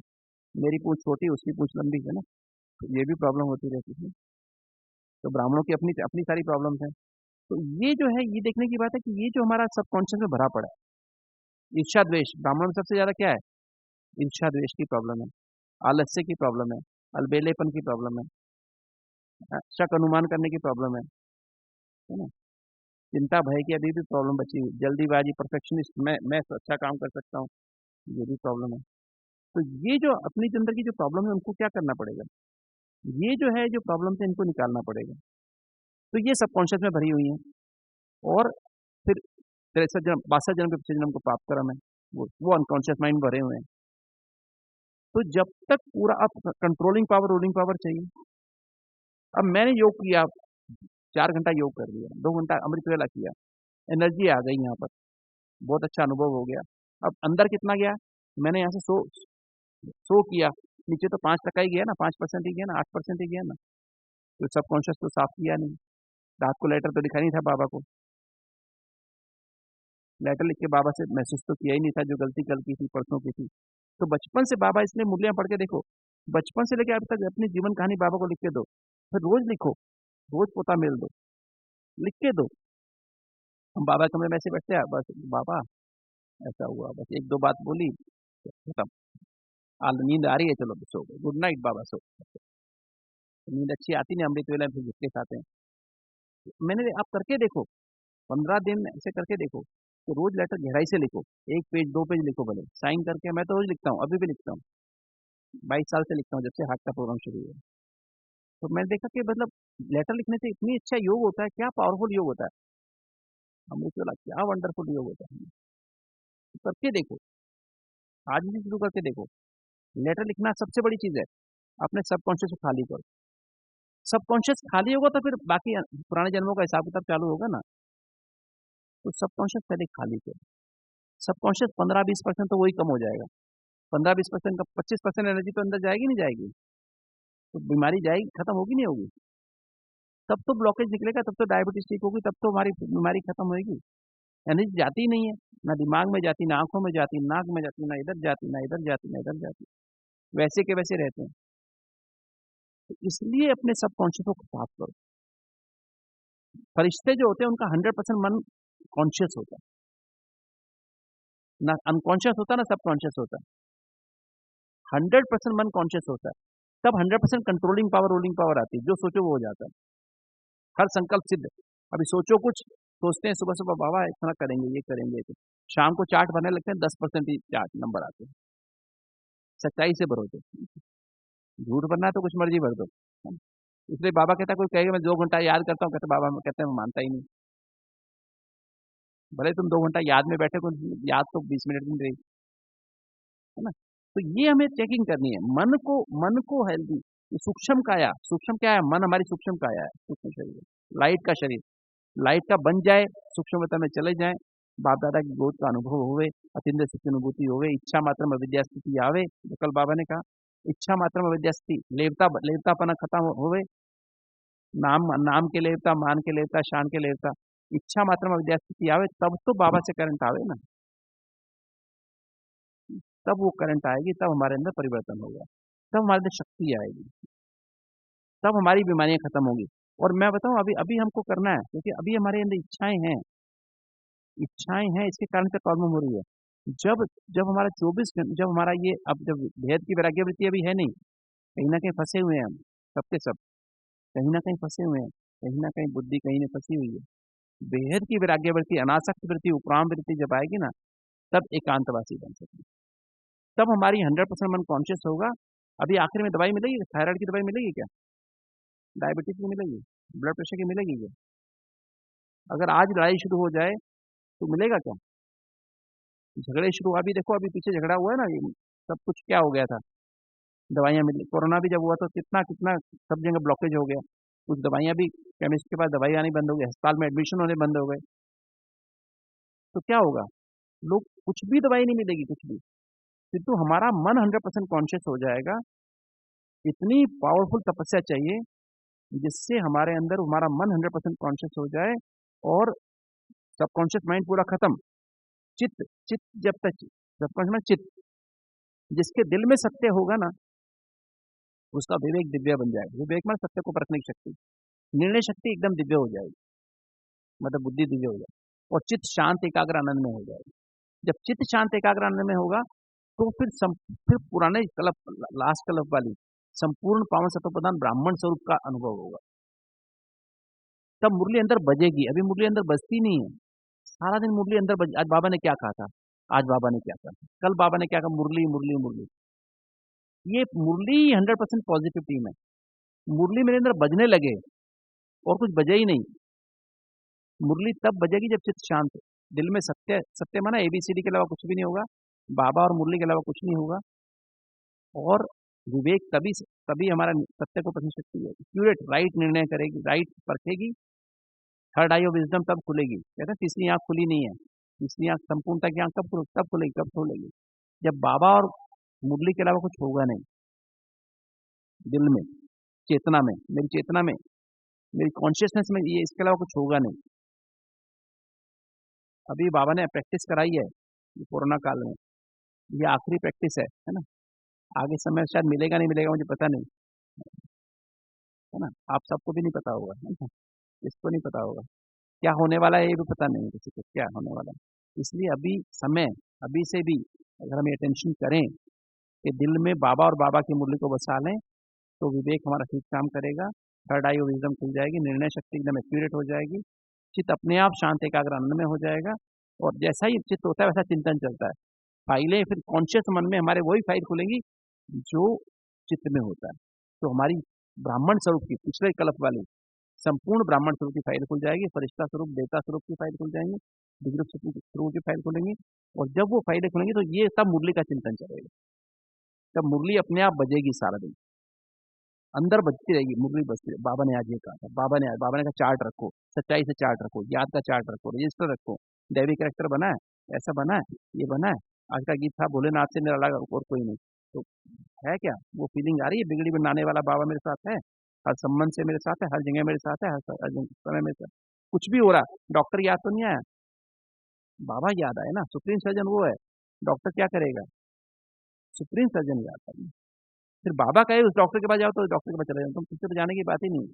मेरी पूछ छोटी, उसकी पूछ लंबी, है ना। तो ये भी प्रॉब्लम होती रहती है। तो ब्राह्मणों की अपनी अपनी सारी प्रॉब्लम्स हैं। तो ये जो है, ये देखने की बात है कि ये जो हमारा सबकॉन्शियस में भरा पड़ा है, ईर्ष्या द्वेष, ब्राह्मण में सबसे ज्यादा क्या है? ईर्ष्या द्वेष की प्रॉब्लम है, आलस्य की प्रॉब्लम है, अलबेलेपन की प्रॉब्लम है, शक अनुमान करने की प्रॉब्लम है ना। चिंता भय की अभी भी प्रॉब्लम बची हुई, जल्दीबाजी, परफेक्शनिस्ट, मैं तो अच्छा काम कर सकता हूँ, ये भी प्रॉब्लम है। तो ये जो अपनी अंदर की जो प्रॉब्लम है, उनको क्या करना पड़ेगा? ये जो है, जो प्रॉब्लम है, इनको निकालना पड़ेगा। तो ये सबकॉन्शियस में भरी हुई है। और फिर 63 जन्म, 62 जन्म के पिछले जन्म को पाप कर्म है, वो अनकॉन्शियस माइंड भरे हुए हैं। तो जब तक पूरा, अब कंट्रोलिंग पावर, रूलिंग पावर चाहिए। अब मैंने योग किया, 4 घंटा योग कर लिया, 2 घंटा अमृत वेला किया, एनर्जी आ गई यहाँ पर, बहुत अच्छा अनुभव हो गया। अब अंदर कितना गया? मैंने यहाँ से 100 किया, नीचे तो 5% ही गया ना, 5% ही गया ना, 8% ही गया ना। तो सबकॉन्शियस तो साफ किया नहीं, रात को लेटर तो लिखा नहीं था बाबा को, लेटर लिख के बाबा से मैसेज तो किया ही नहीं था, जो गलती कल की थी परसों की थी। तो बचपन से बाबा, इसलिए मुरलियां पढ़ के देखो, बचपन से लेकर अब तक अपनी जीवन कहानी बाबा को लिख के दो, फिर रोज लिखो, रोज पोता मेल दो, लिख के दो। हम बाबा के कमरे में ऐसे बैठते हैं, बस बाबा ऐसा हुआ, बस एक दो बात बोली, खत्म। नींद आ रही है, चलो सो गए, गुड नाइट बाबा, सो। नींद अच्छी आती नहीं, अमृत वेला फिर झुटके खाते हैं। मैंने, आप करके देखो, 15 दिन ऐसे करके देखो, तो रोज लेटर गहराई से लिखो, 1 पेज 2 पेज लिखो, भले साइन करके। मैं तो रोज लिखता हूँ, अभी भी लिखता हूँ, 22 साल से लिखता हूँ, जब से हार्ट का प्रोग्राम शुरू हुआ। तो मैंने देखा कि मतलब लेटर लिखने से इतनी अच्छा योग होता है, क्या पावरफुल योग होता है, अमृत वेला क्या वंडरफुल योग होता है। तो करके देखो, आज भी शुरू करके देखो। लेटर लिखना सबसे बड़ी चीज है, अपने सबकॉन्शियस को खाली करो। सबकॉन्शियस खाली होगा तो फिर बाकी पुराने जन्मों का हिसाब किताब चालू होगा ना। तो सबकॉन्शियस पहले खाली करो। सबकॉन्शियस 15-20% तो वही कम हो जाएगा, 15-20% का 25% एनर्जी तो अंदर जाएगी नहीं जाएगी, तो बीमारी जाएगी, खत्म होगी नहीं होगी। तब तो ब्लॉकेज निकलेगा, तब तो डायबिटीज ठीक होगी, तब तो हमारी बीमारी खत्म होगी। एनर्जी जाती ही नहीं है, ना दिमाग में जाती, ना आंखों में जाती, नाक में जाती, ना इधर जाती, ना इधर जाती, ना इधर जाती, वैसे के वैसे रहते हैं। तो इसलिए अपने सबकॉन्शियस को साफ करो। फरिश्ते जो होते हैं उनका 100% मन कॉन्शियस होता है, ना अनकॉन्शियस होता ना सबकॉन्शियस होता है। 100% मन कॉन्शियस होता है, तब 100% कंट्रोलिंग पावर, रूलिंग पावर आती है, जो सोचो वो हो जाता है, हर संकल्प सिद्ध। अभी सोचो कुछ, सोचते हैं सुबह सुबह बाबा इतना करेंगे, ये करेंगे, तो शाम को चार्ट बनने लगते हैं, 10% ही चार्ट नंबर आते हैं। सच्चाई से भरो, तो झूठ बनना है तो कुछ मर्जी भर दो। इसलिए बाबा कहता है, कोई कहेगा मैं 2 घंटा याद करता हूँ, कहते बाबा, कहते हैं मैं मानता ही नहीं। भले तुम 2 घंटा याद में बैठे, को याद तो 20 मिनट में रही, है ना। तो ये हमें चेकिंग करनी है, मन को हेल्दी। सूक्ष्म काया, सूक्ष्म क्या है, मन हमारी सूक्ष्म काया है, सूक्ष्म शरीर, लाइट का शरीर, लाइट का बन जाए, सूक्ष्मता में चले जाए, बाप दादा की गोद का अनुभव होवे, अतिंद्र सुख की अनुभूति होवे, इच्छा मात्र में विद्या स्थिति आवे, जो कल बाबा ने कहा, इच्छा मात्र में विद्या स्थिति, लेवतापना खत्म होवे, नाम नाम के लेवता, मान के लेवता, शान के लेवता, इच्छा मात्र में विद्या स्थिति आवे, तब तो बाबा से करंट आवे ना, तब वो करंट आएगी, तब हमारे अंदर परिवर्तन होगा, तब हमारे अंदर शक्ति आएगी, तब हमारी बीमारियां खत्म होंगी। और मैं बताऊं, अभी अभी हमको करना है, क्योंकि अभी हमारे अंदर इच्छाएं हैं, इच्छाएं हैं, इसके कारण से प्रॉब्लम हो रही है। जब जब हमारा 24 घंटे, जब हमारा ये, अब जब भेद की वैराग्य वृत्ति अभी है नहीं, कहीं ना कहीं फंसे हुए हैं हम, सबके सब कहीं ना कहीं फंसे हुए हैं, कहीं ना कहीं बुद्धि कहीं ने फंसी हुई है। बेहद की वैराग्य वृत्ति, अनासक्त वृत्ति, उपराम वृत्ति जब आएगी ना, तब एकांतवासी बन सकते, तब हमारी 100% मन कॉन्शियस होगा। अभी आखिर में दवाई मिलेगी, थायराइड की दवाई मिलेगी क्या, डायबिटीज की मिलेगी, ब्लड प्रेशर की मिलेगी क्या? अगर आज लड़ाई शुरू हो जाए तो मिलेगा क्या? झगड़े शुरू, अभी देखो, अभी पीछे झगड़ा हुआ है ना, ये सब कुछ क्या हो गया था, दवाइयाँ मिली, कोरोना भी जब हुआ तो कितना कितना सब जगह ब्लॉकेज हो गया, कुछ दवाइयाँ भी, केमिस्ट के पास दवाई आनी बंद हो गई, अस्पताल में एडमिशन होने बंद हो गए, तो क्या होगा, लोग, कुछ भी दवाई नहीं मिलेगी, कुछ भी, किंतु हमारा मन 100% कॉन्शियस हो जाएगा। इतनी पावरफुल तपस्या चाहिए, जिससे हमारे अंदर हमारा मन 100% कॉन्शियस हो जाए, और सबकॉन्शियस माइंड पूरा खत्म, चित्त, चित्त जब तक, सबकॉन्शियस में चित्त, जिसके दिल में सत्य होगा ना, उसका विवेक दिव्य बन जाएगा। विवेक में सत्य को परखने की शक्ति, निर्णय शक्ति एकदम दिव्य हो जाएगी, मतलब बुद्धि दिव्य हो जाएगी, और चित्त शांत एकाग्र आनंद में हो जाएगा। जब चित्त शांत एकाग्र आनंद में होगा, तो फिर पुराने कल्प, लास्ट कल्प वाली संपूर्ण पावन सत्व प्रधान ब्राह्मण स्वरूप का अनुभव होगा। तब मुरली अंदर बजेगी, अभी मुरली अंदर बजती नहीं है, सारा दिन मुरली अंदर बज, आज बाबा ने क्या कहा था, आज बाबा ने क्या कहा था, कल बाबा ने क्या कहा, मुरली मुरली मुरली। ये मुरली 100% पॉजिटिव टीम है, मुरली मेरे अंदर बजने लगे, और कुछ बजे ही नहीं। मुरली तब बजेगी जब चित्त शांत हो, दिल में सत्य, सत्य माना एबीसीडी के अलावा कुछ भी नहीं होगा, बाबा और मुरली के अलावा कुछ नहीं होगा, और विवेक, तभी तभी हमारा सत्य को पढ़ने शक्ति है, एक्यूरेट राइट निर्णय करेगी, राइट परखेगी, थर्ड आई ऑफ विजडम तब खुलेगी। कहते हैं तीसरी आंख खुली नहीं है, तीसरी आंख, संपूर्णता की आंख तब खुलेगी, कब खुलेगी, जब बाबा और मुरली के अलावा कुछ होगा नहीं दिल में, चेतना में, मेरी चेतना में, मेरी कॉन्शियसनेस में, ये इसके अलावा कुछ होगा नहीं। अभी बाबा ने प्रैक्टिस कराई है ये कोरोना काल में, ये आखिरी प्रैक्टिस है ना? आगे समय शायद मिलेगा नहीं मिलेगा मुझे पता नहीं, है ना? आप सबको भी नहीं पता होगा, है ना? इसको नहीं पता होगा क्या होने वाला है, ये भी पता नहीं है किसी को क्या होने वाला है। इसलिए अभी समय, अभी से भी अगर हम अटेंशन करें कि दिल में बाबा और बाबा की मुरली को बसा लें, तो विवेक हमारा ठीक काम करेगा, थर्ड आई विजडम खुल जाएगी, निर्णय शक्ति एकदम एक्यूरेट हो जाएगी, चित्त अपने आप शांत एकाग्र आनंद में हो जाएगा। और जैसा ही चित्त होता है वैसा चिंतन चलता है, फाइलें फिर कॉन्शियस मन में हमारे वही फाइल खुलेंगी जो चित्त में होता है। तो हमारी ब्राह्मण स्वरूप की पिछले कल्प वाली संपूर्ण ब्राह्मण स्वरूप की फाइल खुल जाएगी, फरिश्ता स्वरूप, देवता स्वरूप की फाइल खुल जाएंगी, दिव्य स्वरूप की फाइल खुलेंगी। और जब वो फाइलें खुलेंगी तो ये तब मुरली का चिंतन चलेगा, तब मुरली अपने आप बजेगी सारा दिन, अंदर बजती रहेगी मुरली, बजती रहेगी। बाबा ने आज ये कहा था, बाबा ने कहा चार्ट रखो, सच्चाई से चार्ट रखो, याद का चार्ट रखो, रजिस्टर रखो, दैवी कैरेक्टर बना है, ऐसा बना है, ये बना है। आज का गीत था भोलेनाथ से मेरा लगा और कोई नहीं, तो है क्या वो फीलिंग आ रही है? बिगड़ी बनाने वाला बाबा मेरे साथ है, हर संबंध से मेरे साथ है, हर जगह मेरे साथ है, हर समय मेरे साथ। कुछ भी हो रहा है, डॉक्टर याद तो नहीं आया, बाबा याद आए ना, सुप्रीम सर्जन वो है, डॉक्टर क्या करेगा? सुप्रीम सर्जन याद है। फिर बाबा कहे उस डॉक्टर के पास जाओ तो डॉक्टर के पास चले जाओ, तुम किसी पे जाने की बात ही नहीं है।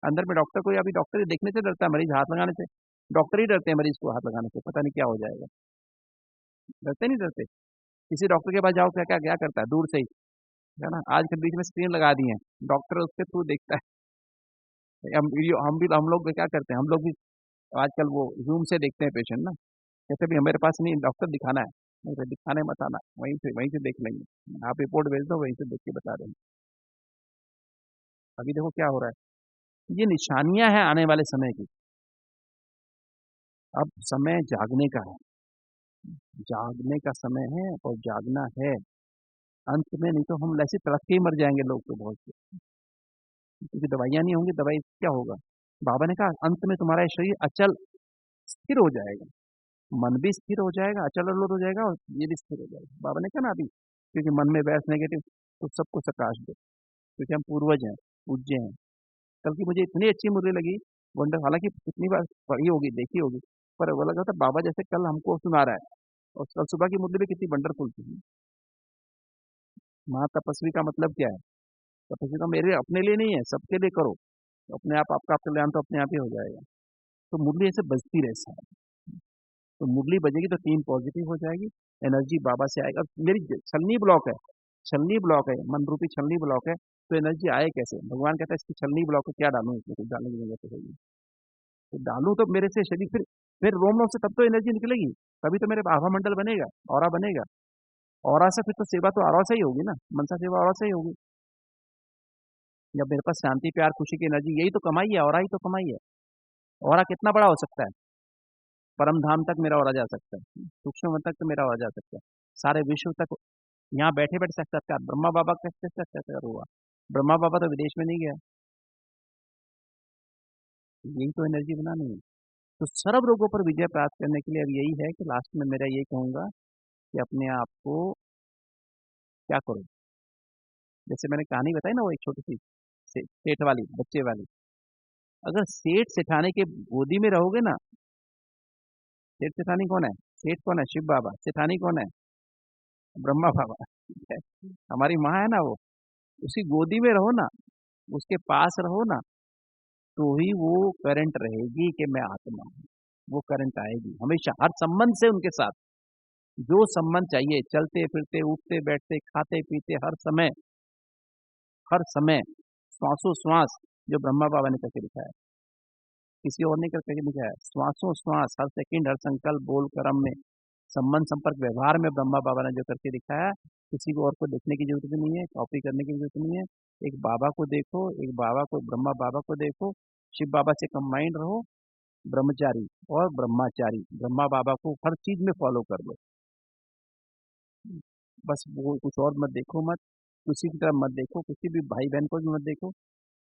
अंदर में डॉक्टर को, अभी डॉक्टर ही देखने से डरता है, मरीज हाथ लगाने से, डॉक्टर ही डरते हैं मरीज को हाथ लगाने से, पता नहीं क्या हो जाएगा, डरते नहीं डरते? किसी डॉक्टर के पास जाओ, क्या क्या क्या करता है दूर से ही, है ना? आजकल बीच में स्क्रीन लगा दी है, डॉक्टर उसके थ्रू देखता है। हम वीडियो, हम लोग भी क्या करते हैं, हम लोग भी आजकल वो जूम से देखते हैं पेशेंट ना, कहते भी मेरे पास नहीं डॉक्टर दिखाना है, नहीं तो दिखाने मत आना, वहीं से देख लेंगे, आप रिपोर्ट भेज दो वहीं से देख के बता देंगे। अभी देखो क्या हो रहा है, ये निशानियां हैं आने वाले समय की। अब समय जागने का है, जागने का समय है और जागना है अंत में, नहीं तो हम ऐसे तड़प के ही मर जाएंगे लोग तो बहुत से, क्योंकि दवाइयां नहीं होंगी, दवाई क्या होगा? बाबा ने कहा अंत में तुम्हारा ये शरीर अचल स्थिर हो जाएगा, मन भी स्थिर हो जाएगा, अचल अलोट हो जाएगा, और ये भी स्थिर हो जाएगा। बाबा ने कहा ना अभी, क्योंकि मन में वैस नेगेटिव, तो सबको सकाश दो, क्योंकि हम पूर्वज हैं, पूज्य हैं। कल की मुझे इतनी अच्छी मुरली लगी, वंडर, हालांकि कितनी बार पढ़ी होगी, देखी होगी, पर वो लगा था बाबा जैसे कल हमको सुना रहा है। और कल सुबह की मुरली भी कितनी वंडरफुल थी। महा तपस्वी का मतलब क्या है? तपस्वी का मेरे अपने लिए नहीं है, सबके लिए करो, तो अपने आप आपका कल्याण तो अपने आप ही हो जाएगा। तो मुरली ऐसे बजती रहे सारा, तो मुरली बजेगी तो टीम पॉजिटिव हो जाएगी, एनर्जी बाबा से आएगी। अब मेरी छलनी ब्लॉक है, छलनी ब्लॉक है, मन रूपी छलनी ब्लॉक है, तो एनर्जी आए कैसे? भगवान कहता है इसकी छलनी ब्लॉक को क्या डालूं, इसमें कुछ डालने की जरूरत है, तो डालूं तो मेरे से शरीर, फिर रोम रोम से तब तो एनर्जी निकलेगी, तभी तो मेरे आभा मंडल बनेगा, ऑरा बनेगा। ऑरा से फिर तो सेवा तो ऑरा से ही होगी ना, मनसा सेवा ऑरा से ही होगी। जब मेरे पास शांति प्यार खुशी की एनर्जी, यही तो कमाई है, ऑरा ही तो कमाई है। ऑरा कितना बड़ा हो सकता है? परम धाम तक मेरा ऑरा जा सकता है, सूक्ष्म मन तक तो मेरा ऑरा जा सकता है, सारे विश्व तक। यहाँ बैठे बैठे साक्षात्कार ब्रह्मा बाबा कैसे साक्षात्कार हुआ? ब्रह्मा बाबा तो विदेश में नहीं गया, यही तो एनर्जी बनानी है। तो सर्व रोगों पर विजय प्राप्त करने के लिए अब यही है कि लास्ट में मेरा यही कहूंगा कि अपने आप को क्या करो, जैसे मैंने कहानी बताई ना, वो एक छोटी सी सेठ वाली, बच्चे वाली, अगर सेठ सेठानी के गोदी में रहोगे ना, सेठ सेठानी कौन है? सेठ कौन है? शिव बाबा। सेठानी कौन है? ब्रह्मा बाबा, ठीक है? हमारी माँ है ना वो, उसकी गोदी में रहो ना, उसके पास रहो ना, तो ही वो करंट रहेगी कि मैं आत्मा हूँ, वो करंट आएगी हमेशा, हर संबंध से उनके साथ, जो संबंध चाहिए, चलते फिरते उठते बैठते खाते पीते, हर समय श्वासों श्वास, जो ब्रह्मा बाबा ने करके दिखाया, किसी और ने करके दिखाया, श्वासों श्वास, हर सेकंड, हर संकल्प, बोल कर्म में, संबंध संपर्क व्यवहार में ब्रह्मा बाबा ने जो करके दिखाया, किसी को और को देखने की जरूरत नहीं है, कॉपी करने की जरूरत नहीं है। एक बाबा को देखो, एक बाबा को, ब्रह्मा बाबा को देखो, शिव बाबा से कंबाइंड रहो, ब्रह्मचारी और ब्रह्माचारी, ब्रह्मा बाबा को हर चीज में फॉलो कर लो, बस वो कुछ और मत देखो, मत किसी की तरफ मत देखो, किसी भी भाई बहन को भी मत देखो,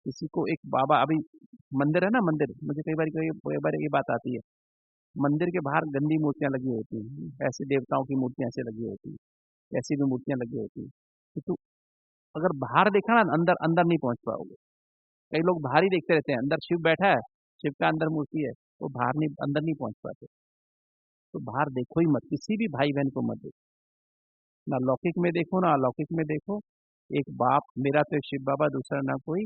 किसी को। एक बाबा, अभी मंदिर है ना, मंदिर, मुझे कई बार ये बात आती है, मंदिर के बाहर गंदी मूर्तियां लगी होती हैं, ऐसे देवताओं की मूर्तियां ऐसे लगी होती हैं, ऐसी भी मूर्तियां लगी होती हैं, तो अगर बाहर देखा ना, अंदर अंदर नहीं पहुंच पाओगे। कई लोग बाहर ही देखते रहते हैं, अंदर शिव बैठा है, शिव का अंदर मूर्ति है, वो बाहर नहीं, अंदर नहीं पहुंच पाते। तो बाहर देखो ही मत, किसी भी भाई बहन को मत देखो, ना लौकिक में देखो ना अलौकिक में देखो। एक बाप मेरा तो एक शिव बाबा, दूसरा ना कोई,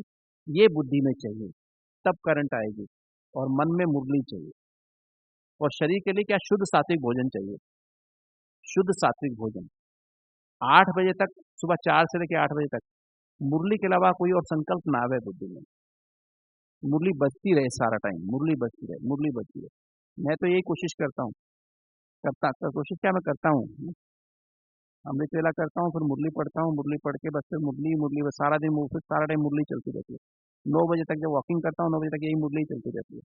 ये बुद्धि में चाहिए, तब करंट आएगी। और मन में मुरली चाहिए। और शरीर के लिए क्या, शुद्ध सात्विक भोजन चाहिए, शुद्ध सात्विक भोजन। 8 बजे तक, सुबह 4 से लेकर 8 बजे तक मुरली के अलावा कोई और संकल्प ना आवे बुद्धि में। मुरली बजती रहे सारा टाइम, मुरली बजती रहे, मुरली बजती रहे। मैं तो यही कोशिश करता हूँ, कोशिश क्या मैं करता हूँ, अमृत वेला करता हूँ, फिर मुरली पढ़ता हूँ, मुरली पढ़ के बस फिर मुरली मुरली, बस सारा दिन फिर सारा टाइम मुरली चलती रहती है। 9 बजे तक जब वॉकिंग करता हूँ, 9 बजे तक यही मुरली चलती रहती है।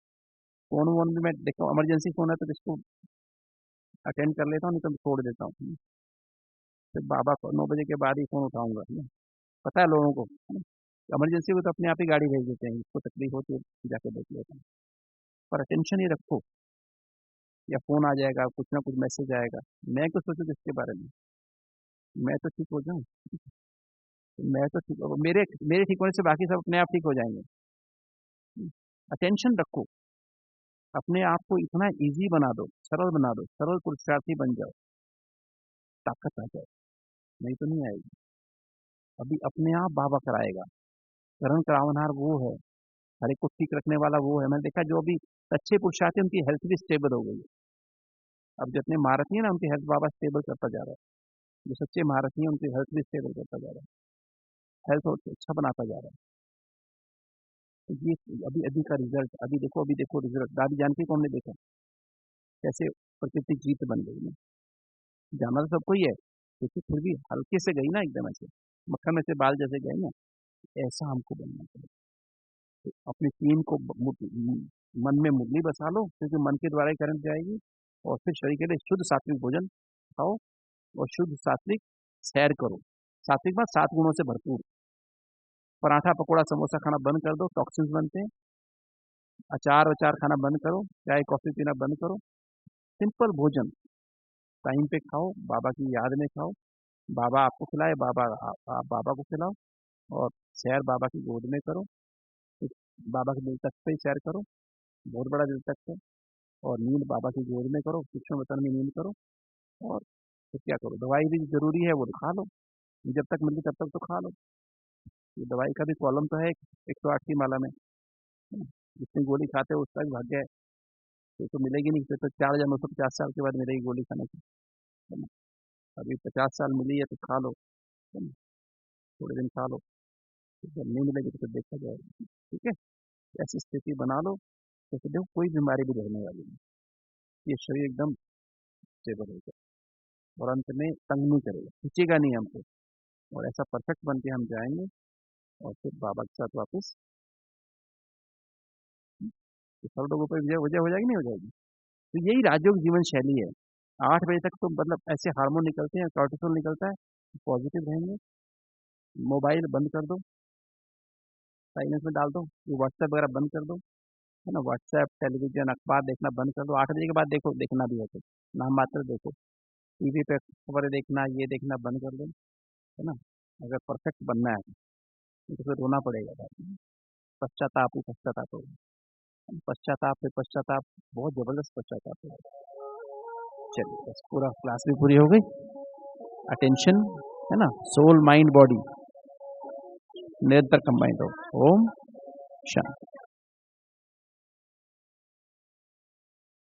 फोन वोन भी मैं देखता हूँ, इमरजेंसी फोन है तो किसको अटेंड कर लेता हूँ, नहीं तो छोड़ देता हूँ। फिर बाबा को 9 बजे के बाद ही फोन उठाऊंगा, पता है लोगों को, इमरजेंसी में तो अपने आप ही गाड़ी भेज देते हैं, इसको तकलीफ होती है जाके देख लेते हैं। पर अटेंशन ही रखो, या फोन आ जाएगा, कुछ ना कुछ मैसेज आएगा, मैं क्यों सोचूं इसके बारे में, मैं तो ठीक हो जाऊं। मैं तो ठीक, मेरे मेरे ठीक होने से बाकी सब अपने आप ठीक हो जाएंगे। अटेंशन रखो, अपने आप को इतना इजी बना दो, सरल बना दो, सरल पुरुषार्थी बन जाओ, ताकत आ जाए। नहीं तो नहीं आएगी। अभी अपने आप बाबा कराएगा। करण करावनहार वो है, हर एक को ठीक रखने वाला वो है। मैंने देखा जो अभी अच्छे पुरुषार्थी हैं, उनकी हेल्थ भी स्टेबल हो गई है। अब जितने महारथी हैं ना, उनकी हेल्थ बाबा स्टेबल करता जा रहा है। जो सच्चे महारथी हैं, उनकी हेल्थ भी स्टेबल करता जा रहा है, हेल्थ और अच्छा बनाता जा रहा है। तो ये अभी अभी का रिजल्ट, अभी देखो रिजल्ट। दादी जानकी को हमने देखा कैसे प्रकृति जीत बन गई ना। जाना तो सबको ही है, लेकिन फिर भी हल्के से गई ना, एकदम ऐसे मक्खन में से बाल जैसे गए ना, ऐसा हमको बनना चाहिए। तो अपनी टीम को मन में मुरली बसा लो, क्योंकि मन के द्वारा ही करंट जाएगी। और फिर शरीर के लिए शुद्ध सात्विक भोजन खाओ, और शुद्ध सात्विक सैर करो। सात्विक में 7 गुणों से भरपूर। पराठा पकौड़ा समोसा खाना बंद कर दो, टॉक्सिन्स बनते हैं। अचार वचार खाना बंद करो, चाय कॉफी पीना बंद करो। सिंपल भोजन टाइम पे खाओ, बाबा की याद में खाओ, बाबा आपको खिलाए, बाबा आप बाबा को खिलाओ। और सैर बाबा की गोद में करो, बाबा के दिल तक पे सैर करो, बहुत बड़ा दिल तक है। और नींद बाबा की गोद में करो, सूक्ष्म वतन में नींद करो। और फिर क्या करो, दवाई भी जरूरी है, वो तो खा लो, जब तक मिलती तब तक तो खा लो। ये दवाई का भी कॉलम तो है 108 की माला में, है ना? जितनी गोली खाते हो उसका भी भाग्य है, तो मिलेगी नहीं, फिर तो 4,950 साल के बाद मिलेगी गोली खाने की, है ना? अभी 50 साल मिली है तो खा लो, है ना? थोड़े दिन खा लो, फिर जब नहीं मिलेगी तो फिर देखा जाएगा। ठीक है, ऐसी स्थिति बना लो तो फिर देखो कोई बीमारी भी रहने वाली नहीं, ये शरीर एकदम स्टेबल होगा। और अंत में तंग नहीं करेगा, खींचेगा नहीं हमको, और ऐसा परफेक्ट बन के हम जाएंगे। और फिर बाबा के साथ वापस तो सब लोगों पर विजय विजय हो जाएगी, नहीं हो जाएगी। तो यही राजयोग जीवन शैली है। 8 बजे तक तो मतलब ऐसे हार्मोन निकलते हैं, कॉर्टिसोल निकलता है, पॉजिटिव रहेंगे। मोबाइल बंद कर दो, साइलेंस में डाल दो, ये व्हाट्सएप वगैरह बंद कर दो, है ना? व्हाट्सएप, टेलीविजन, अखबार देखना बंद कर दो। 8 बजे के बाद देखो, देखना भी है तो नाम मात्र देखो। टीवी पे खबरें देखना, ये देखना बंद कर दो, है ना? अगर परफेक्ट बनना है तो फिर रोना पड़ेगा बाद में। पश्चाताप ही पश्चाताप होगा, पश्चाताप पे पश्चाताप, बहुत जबरदस्त पश्चाताप होगा। चलिए, बस पूरा क्लास भी पूरी हो गई। अटेंशन, है ना, सोल माइंड बॉडी निरंतर कंबाइंड हो। ओम शांति।